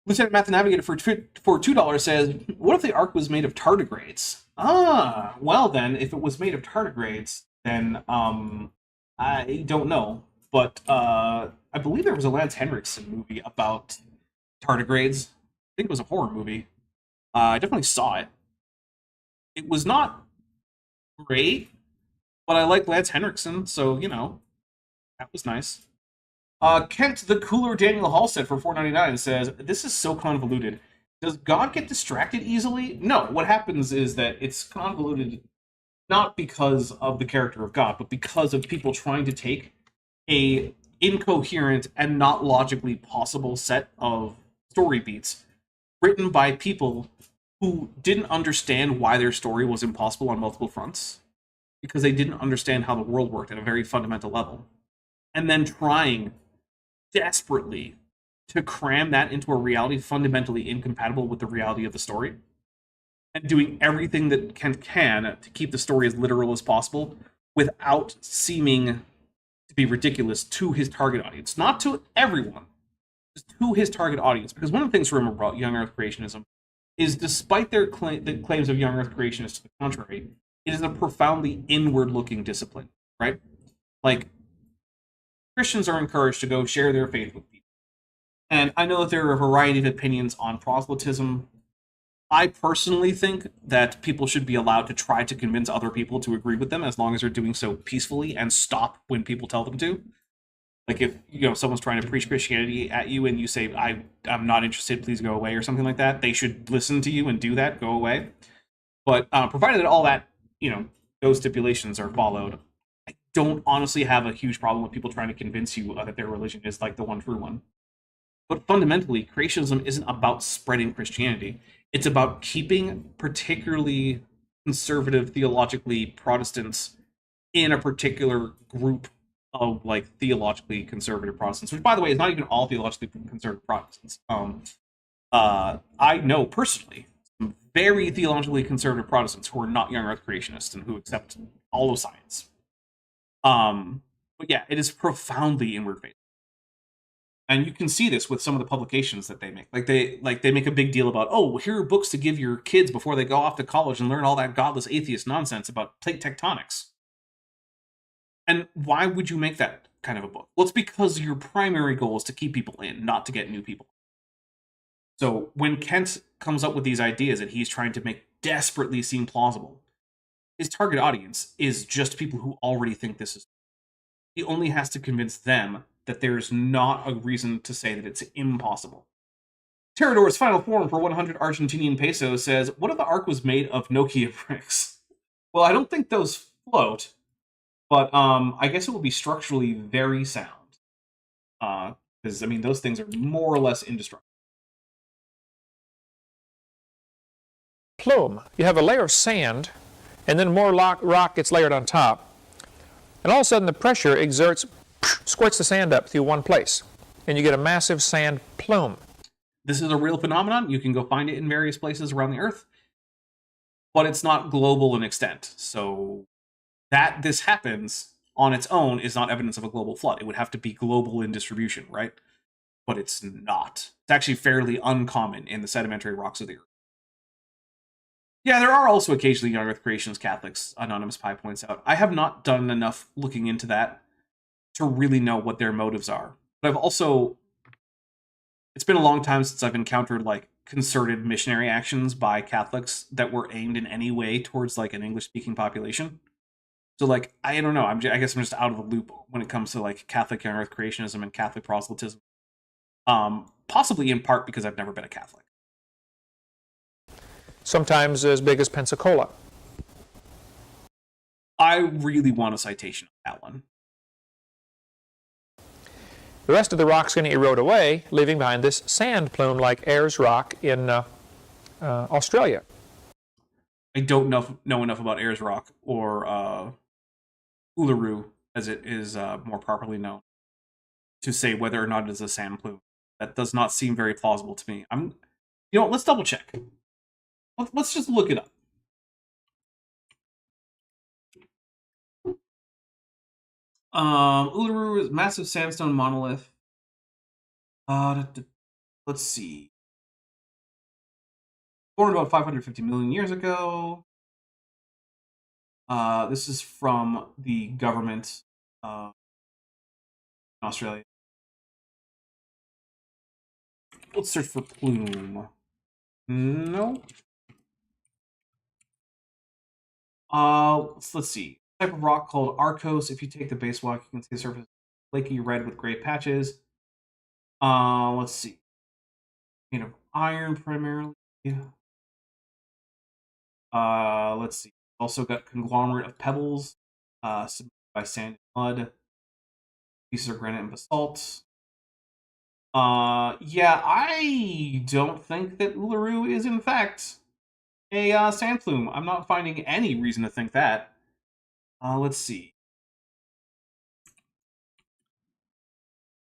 Lieutenant Matt the Navigator for $2 says, what if the ark was made of tardigrades? Well then, if it was made of tardigrades, then I don't know. But I believe there was a Lance Henriksen movie about tardigrades. I think it was a horror movie. I definitely saw it. It was not great, but I like Lance Henriksen, so, That was nice. Kent, the cooler Daniel Hall said for $4.99 says, "This is so convoluted. Does God get distracted easily? No. What happens is that it's convoluted not because of the character of God, but because of people trying to take a incoherent and not logically possible set of story beats written by people who didn't understand why their story was impossible on multiple fronts, because they didn't understand how the world worked at a very fundamental level, and then trying desperately to cram that into a reality fundamentally incompatible with the reality of the story, and doing everything that can to keep the story as literal as possible without seeming to be ridiculous to his target audience. Not to everyone, just to his target audience. Because one of the things to remember about young Earth creationism is, despite their the claims of young Earth creationists to the contrary, it is a profoundly inward-looking discipline, right? Like, Christians are encouraged to go share their faith with people. And I know that there are a variety of opinions on proselytism. I personally think that people should be allowed to try to convince other people to agree with them, as long as they're doing so peacefully and stop when people tell them to. Like, if someone's trying to preach Christianity at you and you say, I'm not interested, please go away, or something like that, they should listen to you and do that, go away. But provided that all that, those stipulations are followed, I don't honestly have a huge problem with people trying to convince you that their religion is like the one true one. But fundamentally, creationism isn't about spreading Christianity. It's about keeping particularly conservative, theologically Protestants in a particular group of, like, theologically conservative Protestants, which, by the way, is not even all theologically conservative Protestants. I know personally some very theologically conservative Protestants who are not young Earth creationists and who accept all of science. But yeah, it is profoundly inward facing. And you can see this with some of the publications that they make. They make a big deal about, oh, here are books to give your kids before they go off to college and learn all that godless atheist nonsense about plate tectonics. And why would you make that kind of a book? Well, it's because your primary goal is to keep people in, not to get new people. So when Kent comes up with these ideas that he's trying to make desperately seem plausible, his target audience is just people who already think this is. He only has to convince them that there's not a reason to say that it's impossible. Terrador's final form for 100 Argentinian pesos says, what if the Ark was made of Nokia bricks? Well, I don't think those float, but I guess it will be structurally very sound. Because, those things are more or less indestructible. Plume. You have a layer of sand, and then more rock gets layered on top. And all of a sudden the pressure squirts the sand up through one place, and you get a massive sand plume. This is a real phenomenon. You can go find it in various places around the Earth, but it's not global in extent. So that this happens on its own is not evidence of a global flood. It would have to be global in distribution, right? But it's not. It's actually fairly uncommon in the sedimentary rocks of the Earth. Yeah, there are also occasionally young Earth creationist Catholics, Anonymous Pi points out. I have not done enough looking into that to really know what their motives are. But it's been a long time since I've encountered, like, concerted missionary actions by Catholics that were aimed in any way towards, like, an English-speaking population. So, like, I don't know. I guess I'm just out of the loop when it comes to, like, Catholic young Earth creationism and Catholic proselytism. Possibly in part because I've never been a Catholic. Sometimes as big as Pensacola. I really want a citation on that one. The rest of the rock's going to erode away, leaving behind this sand plume like Ayers Rock in Australia. I don't know enough about Ayers Rock or Uluru, as it is more properly known, to say whether or not it is a sand plume. That does not seem very plausible to me. Let's double check. Let's just look it up. Uluru is massive sandstone monolith. Let's see. Born about 550 million years ago. This is from the government in Australia. Let's search for plume. No. Let's see. Type of rock called Arcos. If you take the base walk, you can see the surface flaky red with gray patches. Let's see. Made of iron primarily. Let's see. Also got conglomerate of pebbles, submitted by sand and mud. Pieces of granite and basalt. Yeah, I don't think that Uluru is in fact a sand plume. I'm not finding any reason to think that. Let's see.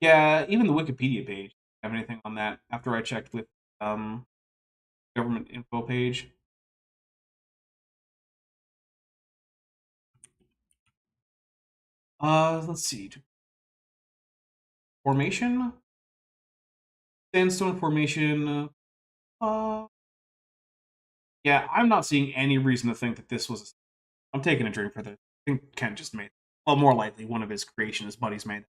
Yeah, even the Wikipedia page doesn't have anything on that after I checked with government info page. Let's see. Formation? Sandstone formation. Yeah, I'm not seeing any reason to think that this was. I'm taking a drink for this. I think Kent just made. Well, more likely, one of his creationist buddies made.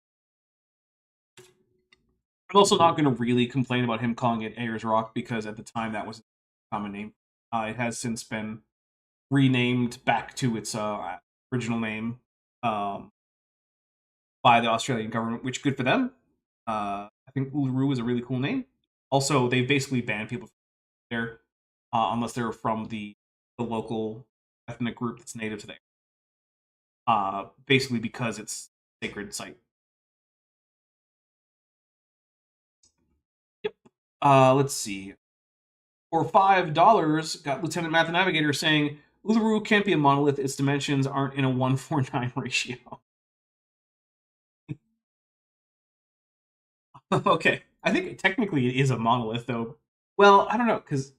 I'm also not going to really complain about him calling it Ayers Rock because at the time that was a common name. It has since been renamed back to its original name by the Australian government, which good for them. I think Uluru is a really cool name. Also, they basically banned people from there unless they're from the local ethnic group that's native to there. Basically because it's a sacred site. Yep. Let's see. For $5, got Lieutenant Math Navigator saying, Uluru can't be a monolith, its dimensions aren't in a 1:9 ratio. Okay, I think technically it is a monolith, though. Well, I don't know, because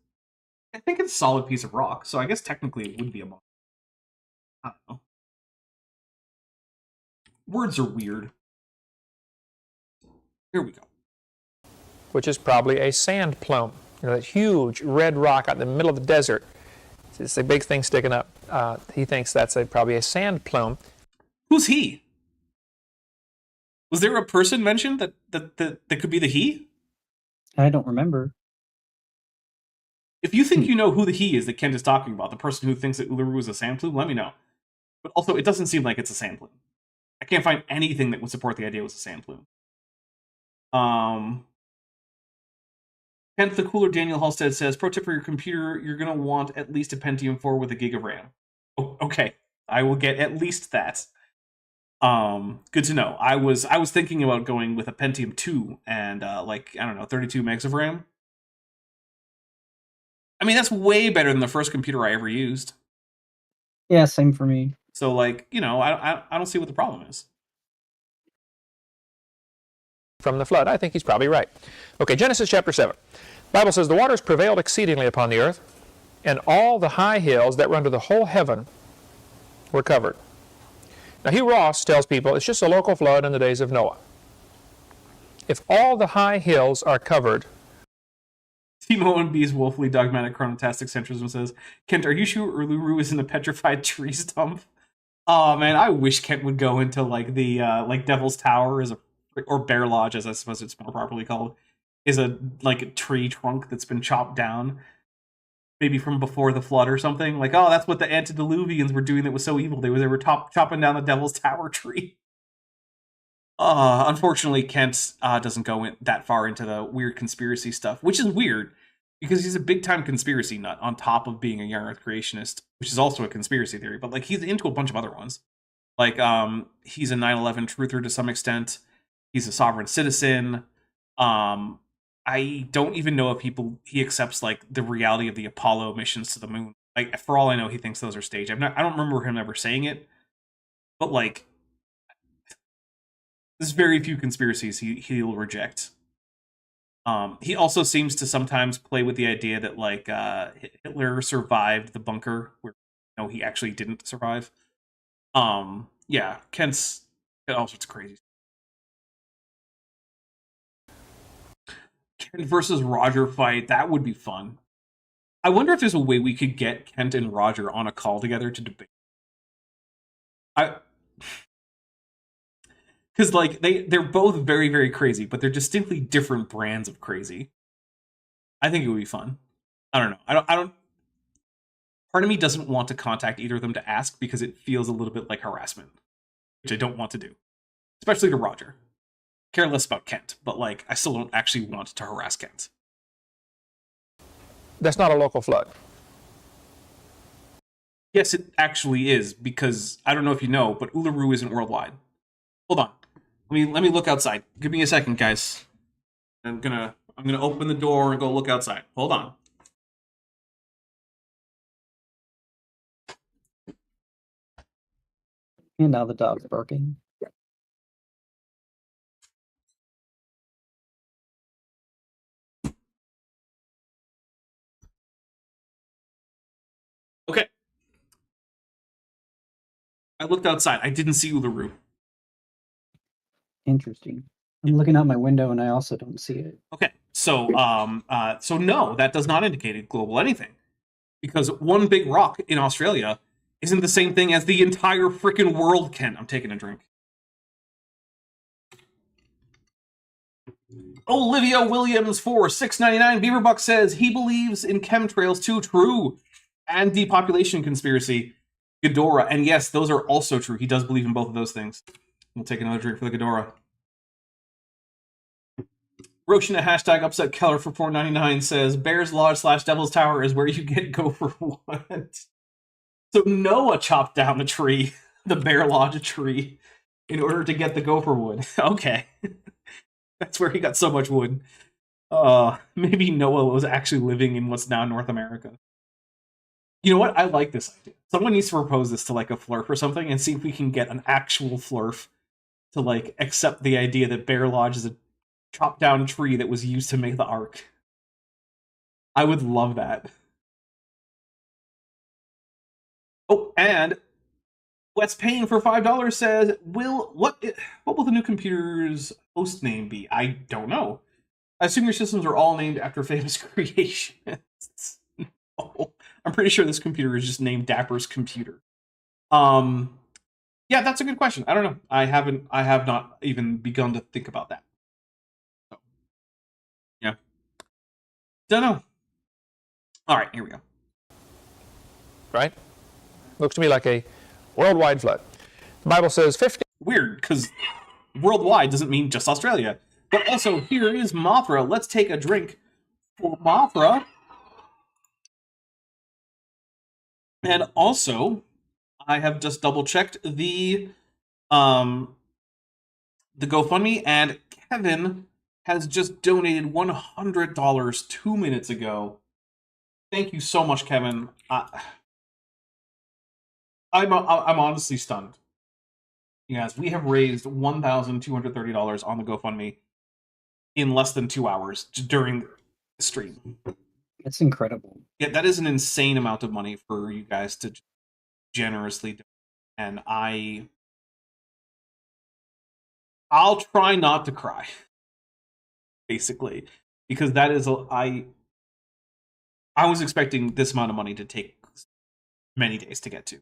I think it's a solid piece of rock, so I guess technically it would be a monolith. I don't know. Words are weird. Here we go. Which is probably a sand plume. You know, that huge red rock out in the middle of the desert. It's a big thing sticking up. He thinks that's probably a sand plume. Who's he? Was there a person mentioned that could be the he? I don't remember. If you think you know who the he is that Kent is talking about, the person who thinks that Uluru is a sand plume, let me know. But also, it doesn't seem like it's a sand plume. I can't find anything that would support the idea it was a sand plume. Kent the Cooler Daniel Halstead says, pro tip for your computer, you're going to want at least a Pentium 4 with a gig of RAM. Oh, okay, I will get at least that. Good to know. I was thinking about going with a Pentium 2 and like, I don't know, 32 megs of RAM. I mean, that's way better than the first computer I ever used. Yeah, same for me. So, like, you know, I don't see what the problem is. From the flood. I think he's probably right. Okay, Genesis chapter 7. Bible says, the waters prevailed exceedingly upon the earth, and all the high hills that run to the whole heaven were covered. Now, Hugh Ross tells people it's just a local flood in the days of Noah. If all the high hills are covered... Timo and B's woefully dogmatic chronotastic centrism says, Kent, are you sure Uluru isn't a petrified tree stump? Oh, man, I wish Kent would go into, like, the, like, Devil's Tower, or Bear Lodge, as I suppose it's more properly called, is a, like, a tree trunk that's been chopped down. Maybe from before the flood or something. Like, oh, that's what the antediluvians were doing that was so evil. They were chopping down the Devil's Tower tree. Unfortunately, Kent doesn't go that far into the weird conspiracy stuff, which is weird, because he's a big-time conspiracy nut on top of being a young Earth creationist, which is also a conspiracy theory, but, like, he's into a bunch of other ones. Like, he's a 9/11 truther to some extent. He's a sovereign citizen. I don't even know if he accepts, like, the reality of the Apollo missions to the moon. Like, for all I know, he thinks those are staged. I don't remember him ever saying it, but, like, there's very few conspiracies he'll reject. He also seems to sometimes play with the idea that, like, Hitler survived the bunker, where no, he actually didn't survive. Yeah, Kent's got all sorts of crazy. Kent versus Roger fight, that would be fun. I wonder if there's a way we could get Kent and Roger on a call together to debate. Because, like, they're both very, very crazy, but they're distinctly different brands of crazy. I think it would be fun. I don't know. I don't. Part of me doesn't want to contact either of them to ask because it feels a little bit like harassment, which I don't want to do. especially to Roger. Care less about Kent, but like I still don't actually want to harass Kent. That's not a local flood. Yes, it actually is, because I don't know if you know, but Uluru isn't worldwide. Hold on. Let me look outside. Give me a second, guys. I'm gonna open the door and go look outside. Hold on. And now the dog's barking. Okay. I looked outside. I didn't see Uluru. Interesting. I'm looking out my window and I also don't see it. Okay. So no, that does not indicate a global anything. Because one big rock in Australia isn't the same thing as the entire freaking world, Ken. I'm taking a drink. Olivia Williams for $6.99 Beaverbuck says he believes in chemtrails too. True. And depopulation conspiracy. Ghidorah. And yes, those are also true. He does believe in both of those things. We'll take another drink for the Ghidorah. Roshina hashtag upset Keller for $4.99 says Bear's Lodge / Devil's Tower is where you get gopher wood. So Noah chopped down the tree, the Bear Lodge tree, in order to get the gopher wood. Okay. That's where he got so much wood. Maybe Noah was actually living in what's now North America. You know what? I like this idea. Someone needs to propose this to like a flurf or something and see if we can get an actual flurf to like accept the idea that Bear Lodge is a chopped down tree that was used to make the ark. I would love that. Oh, and Wes Payne for $5 says, what will the new computer's host name be? I don't know. I assume your systems are all named after famous creations. No, I'm pretty sure this computer is just named Dapper's computer. Yeah, that's a good question. I don't know. I have not even begun to think about that. So, yeah. Don't know. All right, here we go. Right? Looks to me like a worldwide flood. The Bible says 50. Weird, because worldwide doesn't mean just Australia. But also, here is Mothra. Let's take a drink for Mothra. And also, I have just double-checked the GoFundMe, and Kevin has just donated $100 2 minutes ago. Thank you so much, Kevin. I'm honestly stunned. Yes, we have raised $1,230 on the GoFundMe in less than 2 hours during the stream. It's incredible. Yeah, that is an insane amount of money for you guys to generously do. And I'll try not to cry, basically, because that is I was expecting this amount of money to take many days to get to.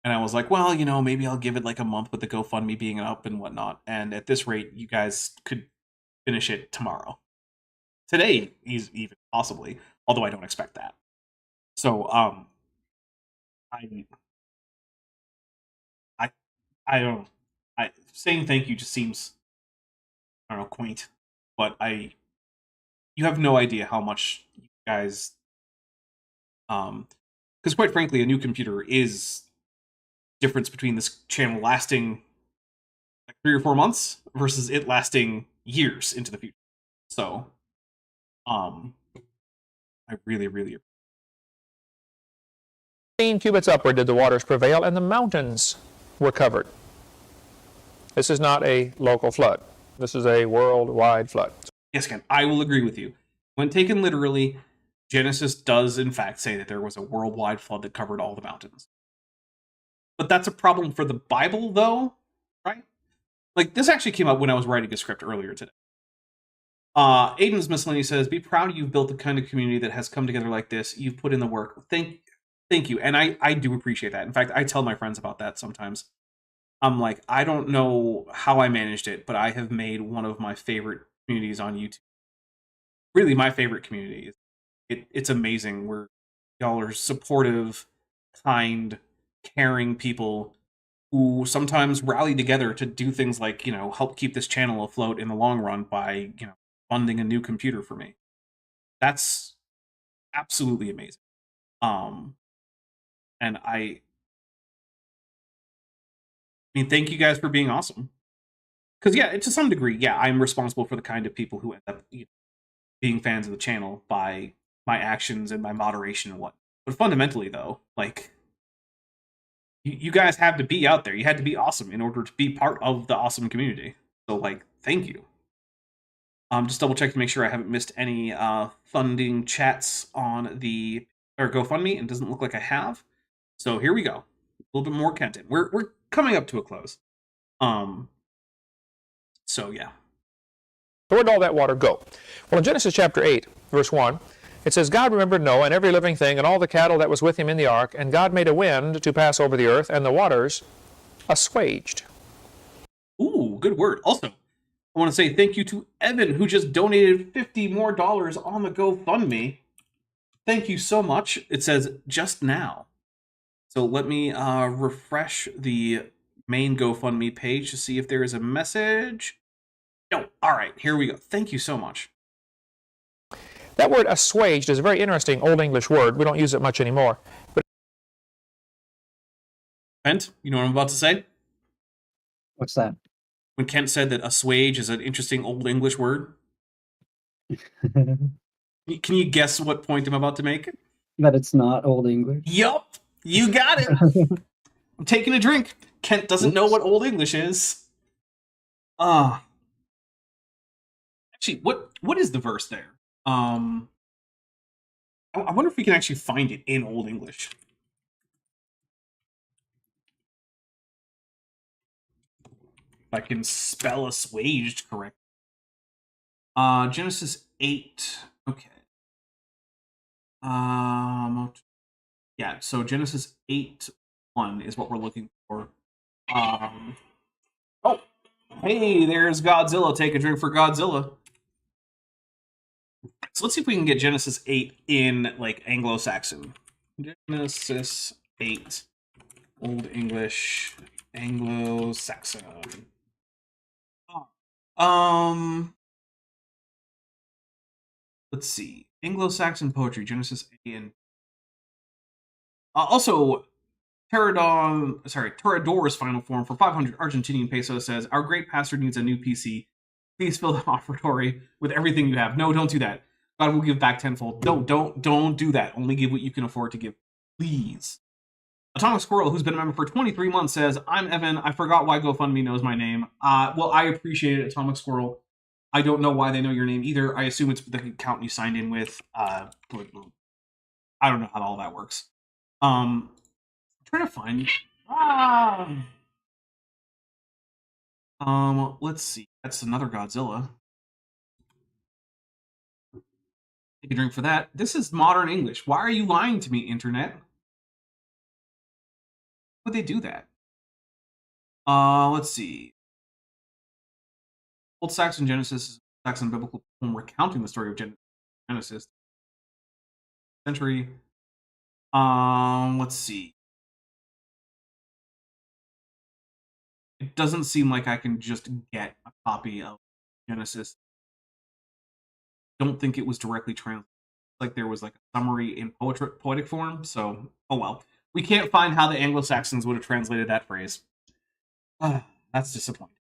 And I was like, well, you know, maybe I'll give it like a month with the GoFundMe being up and whatnot. And at this rate, you guys could finish it tomorrow. Today, even possibly, although I don't expect that. So, I don't know. Saying thank you just seems, I don't know, quaint. But you have no idea how much you guys, because quite frankly, a new computer is difference between this channel lasting like 3 or 4 months versus it lasting years into the future. So, I really, really. 15 cubits upward did the waters prevail, and the mountains were covered. This is not a local flood. This is a worldwide flood. Yes, Ken, I will agree with you. When taken literally, Genesis does in fact say that there was a worldwide flood that covered all the mountains. But that's a problem for the Bible, though, right? Like, this actually came up when I was writing a script earlier today. Aiden's Miscellany says, be proud you've built the kind of community that has come together like this. You've put in the work. Thank you. And I do appreciate that. In fact, I tell my friends about that sometimes. I'm like, I don't know how I managed it, but I have made one of my favorite communities on YouTube. Really, my favorite community. It's amazing. Y'all are supportive, kind, caring people who sometimes rally together to do things like, help keep this channel afloat in the long run by, funding a new computer for me. That's absolutely amazing. And I mean, thank you guys for being awesome. Because, yeah, to some degree, yeah, I'm responsible for the kind of people who end up being fans of the channel by my actions and my moderation and what. But fundamentally, though, like, you guys have to be out there. You had to be awesome in order to be part of the awesome community. So, like, thank you. Just double check to make sure I haven't missed any funding chats on the GoFundMe, and it doesn't look like I have. So here we go. A little bit more content. We're coming up to a close. So yeah. So where did all that water go? Well, in Genesis chapter 8, verse 1, it says, God remembered Noah and every living thing and all the cattle that was with him in the ark, and God made a wind to pass over the earth, and the waters assuaged. Ooh, good word. Also, I want to say thank you to Evan, who just donated $50 more on the GoFundMe. Thank you so much. It says just now. So let me refresh the main GoFundMe page to see if there is a message. No. All right, here we go. Thank you so much. That word assuaged is a very interesting Old English word. We don't use it much anymore. But Kent, you know what I'm about to say? What's that? When Kent said that assuage is an interesting Old English word. Can you guess what point I'm about to make? That it's not Old English. Yup, you got it. I'm taking a drink. Kent doesn't know what Old English is. Actually, what is the verse there? I wonder if we can actually find it in Old English. If I can spell assuaged correctly. Genesis 8. Okay. Yeah, so Genesis 8:1 is what we're looking for. Oh, hey, there's Godzilla. Take a drink for Godzilla. So let's see if we can get Genesis 8 in, like, Anglo-Saxon. Genesis 8. Old English. Anglo-Saxon. Let's see. Anglo-Saxon poetry. Genesis 8 and... also, Torador's final form for 500 Argentinian pesos says, our great pastor needs a new PC. Please fill the offertory with everything you have. No, don't do that. God will give back tenfold. No, don't do that. Only give what you can afford to give. Please. Atomic Squirrel, who's been a member for 23 months, says, I'm Evan. I forgot why GoFundMe knows my name. Well, I appreciate it, Atomic Squirrel. I don't know why they know your name either. I assume it's the account you signed in with. I don't know how all that works. I'm trying to find... let's see. That's another Godzilla. Take a drink for that. This is modern English. Why are you lying to me, internet? Why would they do that? Let's see. Old Saxon Genesis is a Saxon biblical poem recounting the story of Genesis. Century. Let's see. It doesn't seem like I can just get a copy of Genesis. Don't think it was directly translated. Like there was like a summary in poetic form. So, oh well. We can't find how the Anglo-Saxons would have translated that phrase. That's disappointing.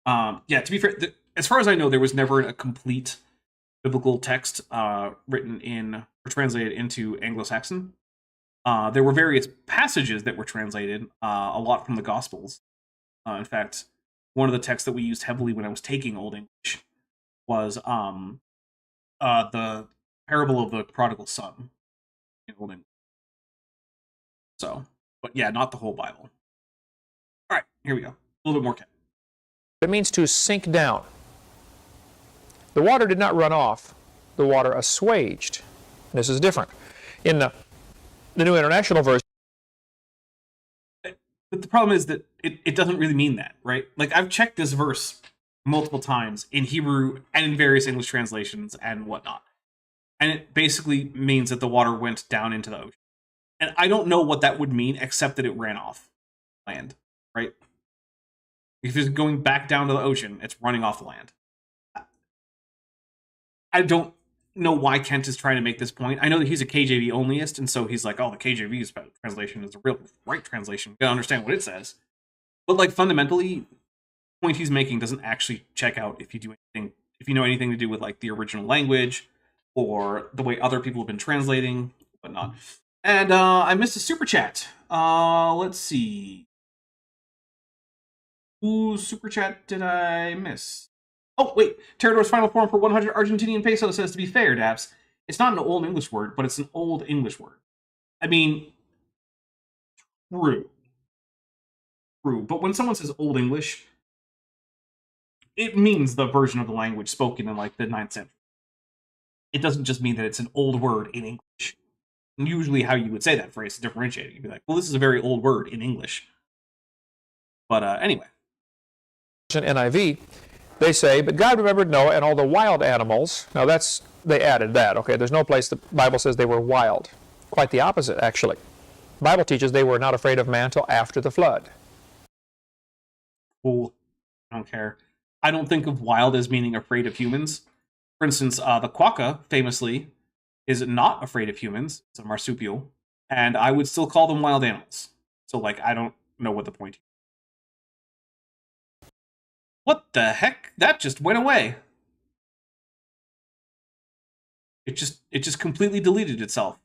Yeah, to be fair, as far as I know, there was never a complete biblical text written in or translated into Anglo-Saxon. There were various passages that were translated, a lot from the Gospels. In fact, one of the texts that we used heavily when I was taking Old English was the parable of the prodigal son in Old English. So, but yeah, not the whole Bible. All right, here we go. A little bit more. it means to sink down. The water did not run off. The water assuaged. This is different. In the New International Version, but the problem is that it doesn't really mean that, right? Like, I've checked this verse multiple times in Hebrew and in various English translations and whatnot. And it basically means that the water went down into the ocean. And I don't know what that would mean, except that it ran off. land, right? If it's going back down to the ocean, it's running off the land. I don't know why Kent is trying to make this point. I know that he's a KJV onlyist, and so he's like, oh, the KJV translation is the real right translation. You gotta understand what it says. But like fundamentally, the point he's making doesn't actually check out if you know anything to do with like the original language or the way other people have been translating, whatnot. And I missed a super chat. Let's see. Whose super chat did I miss? Oh, wait. Terrador's final form for 100 Argentinian peso says, to be fair, Daps, it's not an old English word, but it's an old English word. I mean, true. True. But when someone says old English, it means the version of the language spoken in like the 9th century. It doesn't just mean that it's an old word in English. And usually how you would say that phrase to differentiate it. You'd be like, well, this is a very old word in English. But anyway. NIV, they say, but God remembered Noah and all the wild animals. Now they added that, okay? There's no place the Bible says they were wild. Quite the opposite, actually. The Bible teaches they were not afraid of man till after the flood. Cool. I don't care. I don't think of wild as meaning afraid of humans. For instance, the quokka, famously, is not afraid of humans. It's a marsupial. And I would still call them wild animals. So, like, I don't know what the point is. What the heck? That just went away. It just completely deleted itself.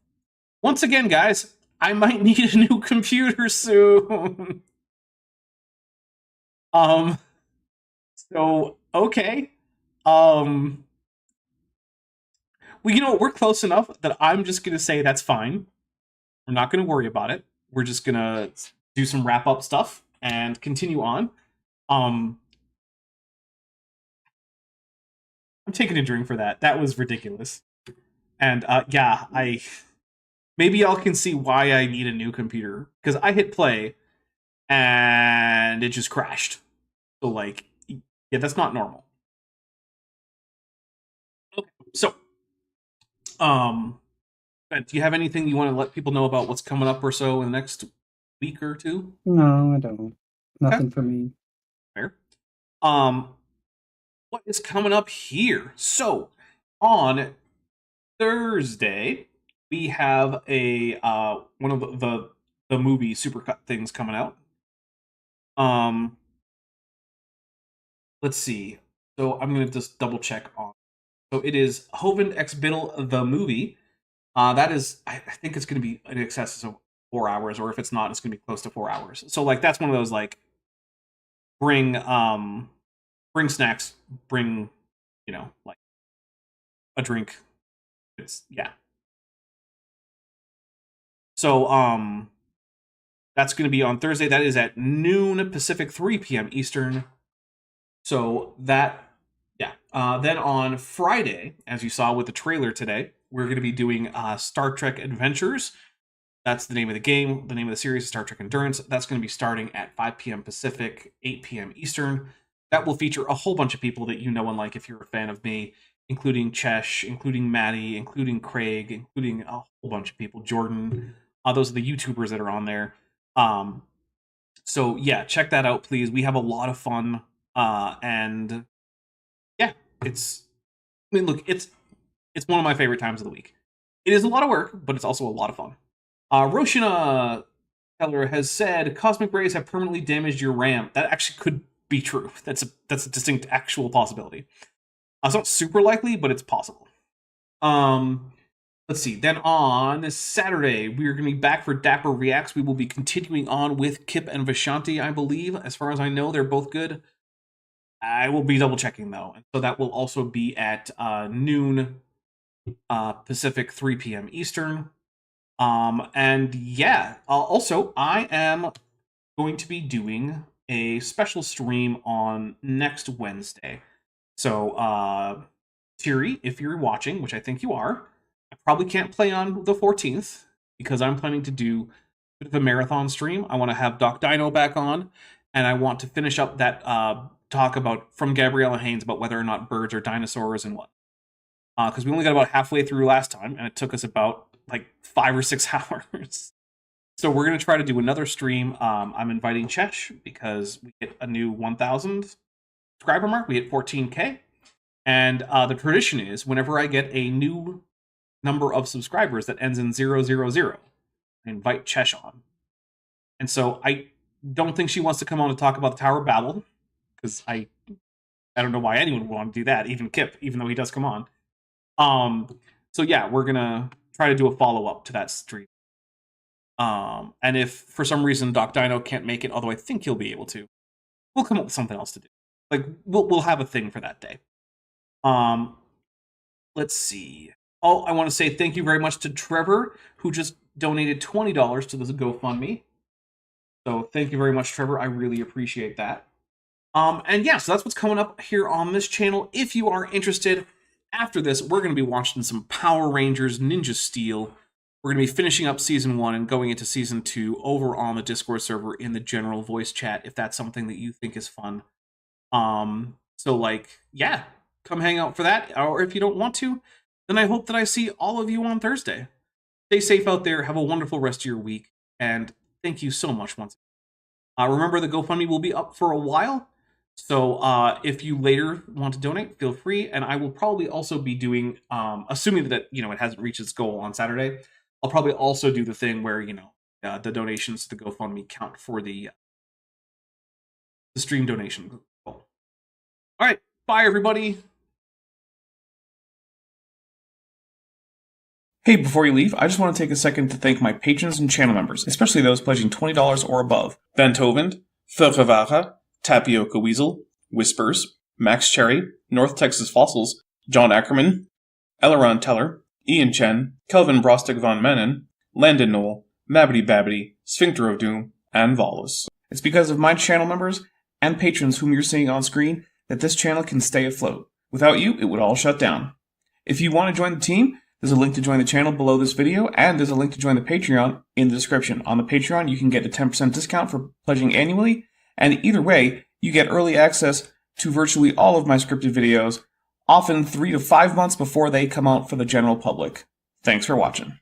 Once again, guys, I might need a new computer soon. So, okay. Well, you know, we're close enough that I'm just going to say that's fine. We're not going to worry about it. We're just going to do some wrap-up stuff and continue on. I'm taking a drink for that. That was ridiculous. And, yeah, maybe y'all can see why I need a new computer. Because I hit play, and it just crashed. So, like, yeah, that's not normal. Okay, so, do you have anything you want to let people know about what's coming up or so in the next week or two? No, I don't. Nothing Okay. for me. Fair. What is coming up here? So, on Thursday, we have a one of the movie supercut things coming out. Let's see. So I'm gonna just double check on. So it is Hovend X Biddle the movie. That is, I think it's gonna be in excess of 4 hours, or if it's not, it's gonna be close to 4 hours. So like that's one of those like bring snacks, bring, you know, like a drink. It's yeah. So that's gonna be on Thursday. That is at noon Pacific, 3 p.m. Eastern. So that, yeah. Then on Friday, as you saw with the trailer today, we're going to be doing Star Trek Adventures. That's the name of the game. The name of the series is Star Trek Endurance. That's going to be starting at 5 p.m. Pacific, 8 p.m. Eastern. That will feature a whole bunch of people that you know and like if you're a fan of me, including Chesh, including Maddie, including Craig, including a whole bunch of people. Jordan. Those are the YouTubers that are on there. So yeah, check that out, please. We have a lot of fun. And yeah, it's one of my favorite times of the week. It is a lot of work, but it's also a lot of fun. Roshina Keller has said cosmic rays have permanently damaged your RAM. That actually could be true. That's a distinct actual possibility. It's not super likely, but it's possible. Let's see. Then on this Saturday, we're going to be back for Dapper Reacts. We will be continuing on with Kip and Vishanti, I believe. As far as I know, they're both good. I will be double checking though, and so that will also be at noon Pacific, 3 p.m. Eastern. And yeah, also I am going to be doing a special stream on next Wednesday. So Thierry, if you're watching, which I think you are, I probably can't play on the 14th because I'm planning to do a bit of a marathon stream. I want to have Doc Dino back on, and I want to finish up that talk about from Gabriella Haynes about whether or not birds are dinosaurs and what. Because we only got about halfway through last time, and it took us about like 5 or 6 hours. So we're going to try to do another stream. I'm inviting Chesh because we hit a new 1,000 subscriber mark. We hit 14K. And the tradition is whenever I get a new number of subscribers that ends in 000, I invite Chesh on. And so I don't think she wants to come on to talk about the Tower of Babel, because I don't know why anyone would want to do that, even Kip, even though he does come on. So yeah, we're going to try to do a follow-up to that stream. And if for some reason Doc Dino can't make it, although I think he'll be able to, we'll come up with something else to do. Like, we'll have a thing for that day. Let's see. Oh, I want to say thank you very much to Trevor, who just donated $20 to the GoFundMe. So thank you very much, Trevor. I really appreciate that. And yeah, so that's what's coming up here on this channel. If you are interested, after this, we're going to be watching some Power Rangers Ninja Steel. We're going to be finishing up Season 1 and going into Season 2 over on the Discord server in the general voice chat, if that's something that you think is fun. So, like, yeah, come hang out for that. Or if you don't want to, then I hope that I see all of you on Thursday. Stay safe out there. Have a wonderful rest of your week. And thank you so much once again. Remember, the GoFundMe will be up for a while. So if you later want to donate, feel free. And I will probably also be doing, assuming that it hasn't reached its goal on Saturday, I'll probably also do the thing where, the donations to the GoFundMe count for the stream donation goal. All right. Bye, everybody. Hey, before you leave, I just want to take a second to thank my patrons and channel members, especially those pledging $20 or above. Van Tovend, Thurgevara, Tapioca Weasel, Whispers, Max Cherry, North Texas Fossils, John Ackerman, Elleron Teller, Ian Chen, Kelvin Brostek von Mennen, Landon Knoll, Mabbity Babbity, Sphincter of Doom, and Volus. It's because of my channel members and patrons whom you're seeing on screen that this channel can stay afloat. Without you, it would all shut down. If you want to join the team, there's a link to join the channel below this video, and there's a link to join the Patreon in the description. On the Patreon, you can get a 10% discount for pledging annually, and either way, you get early access to virtually all of my scripted videos, often 3 to 5 months before they come out for the general public. Thanks for watching.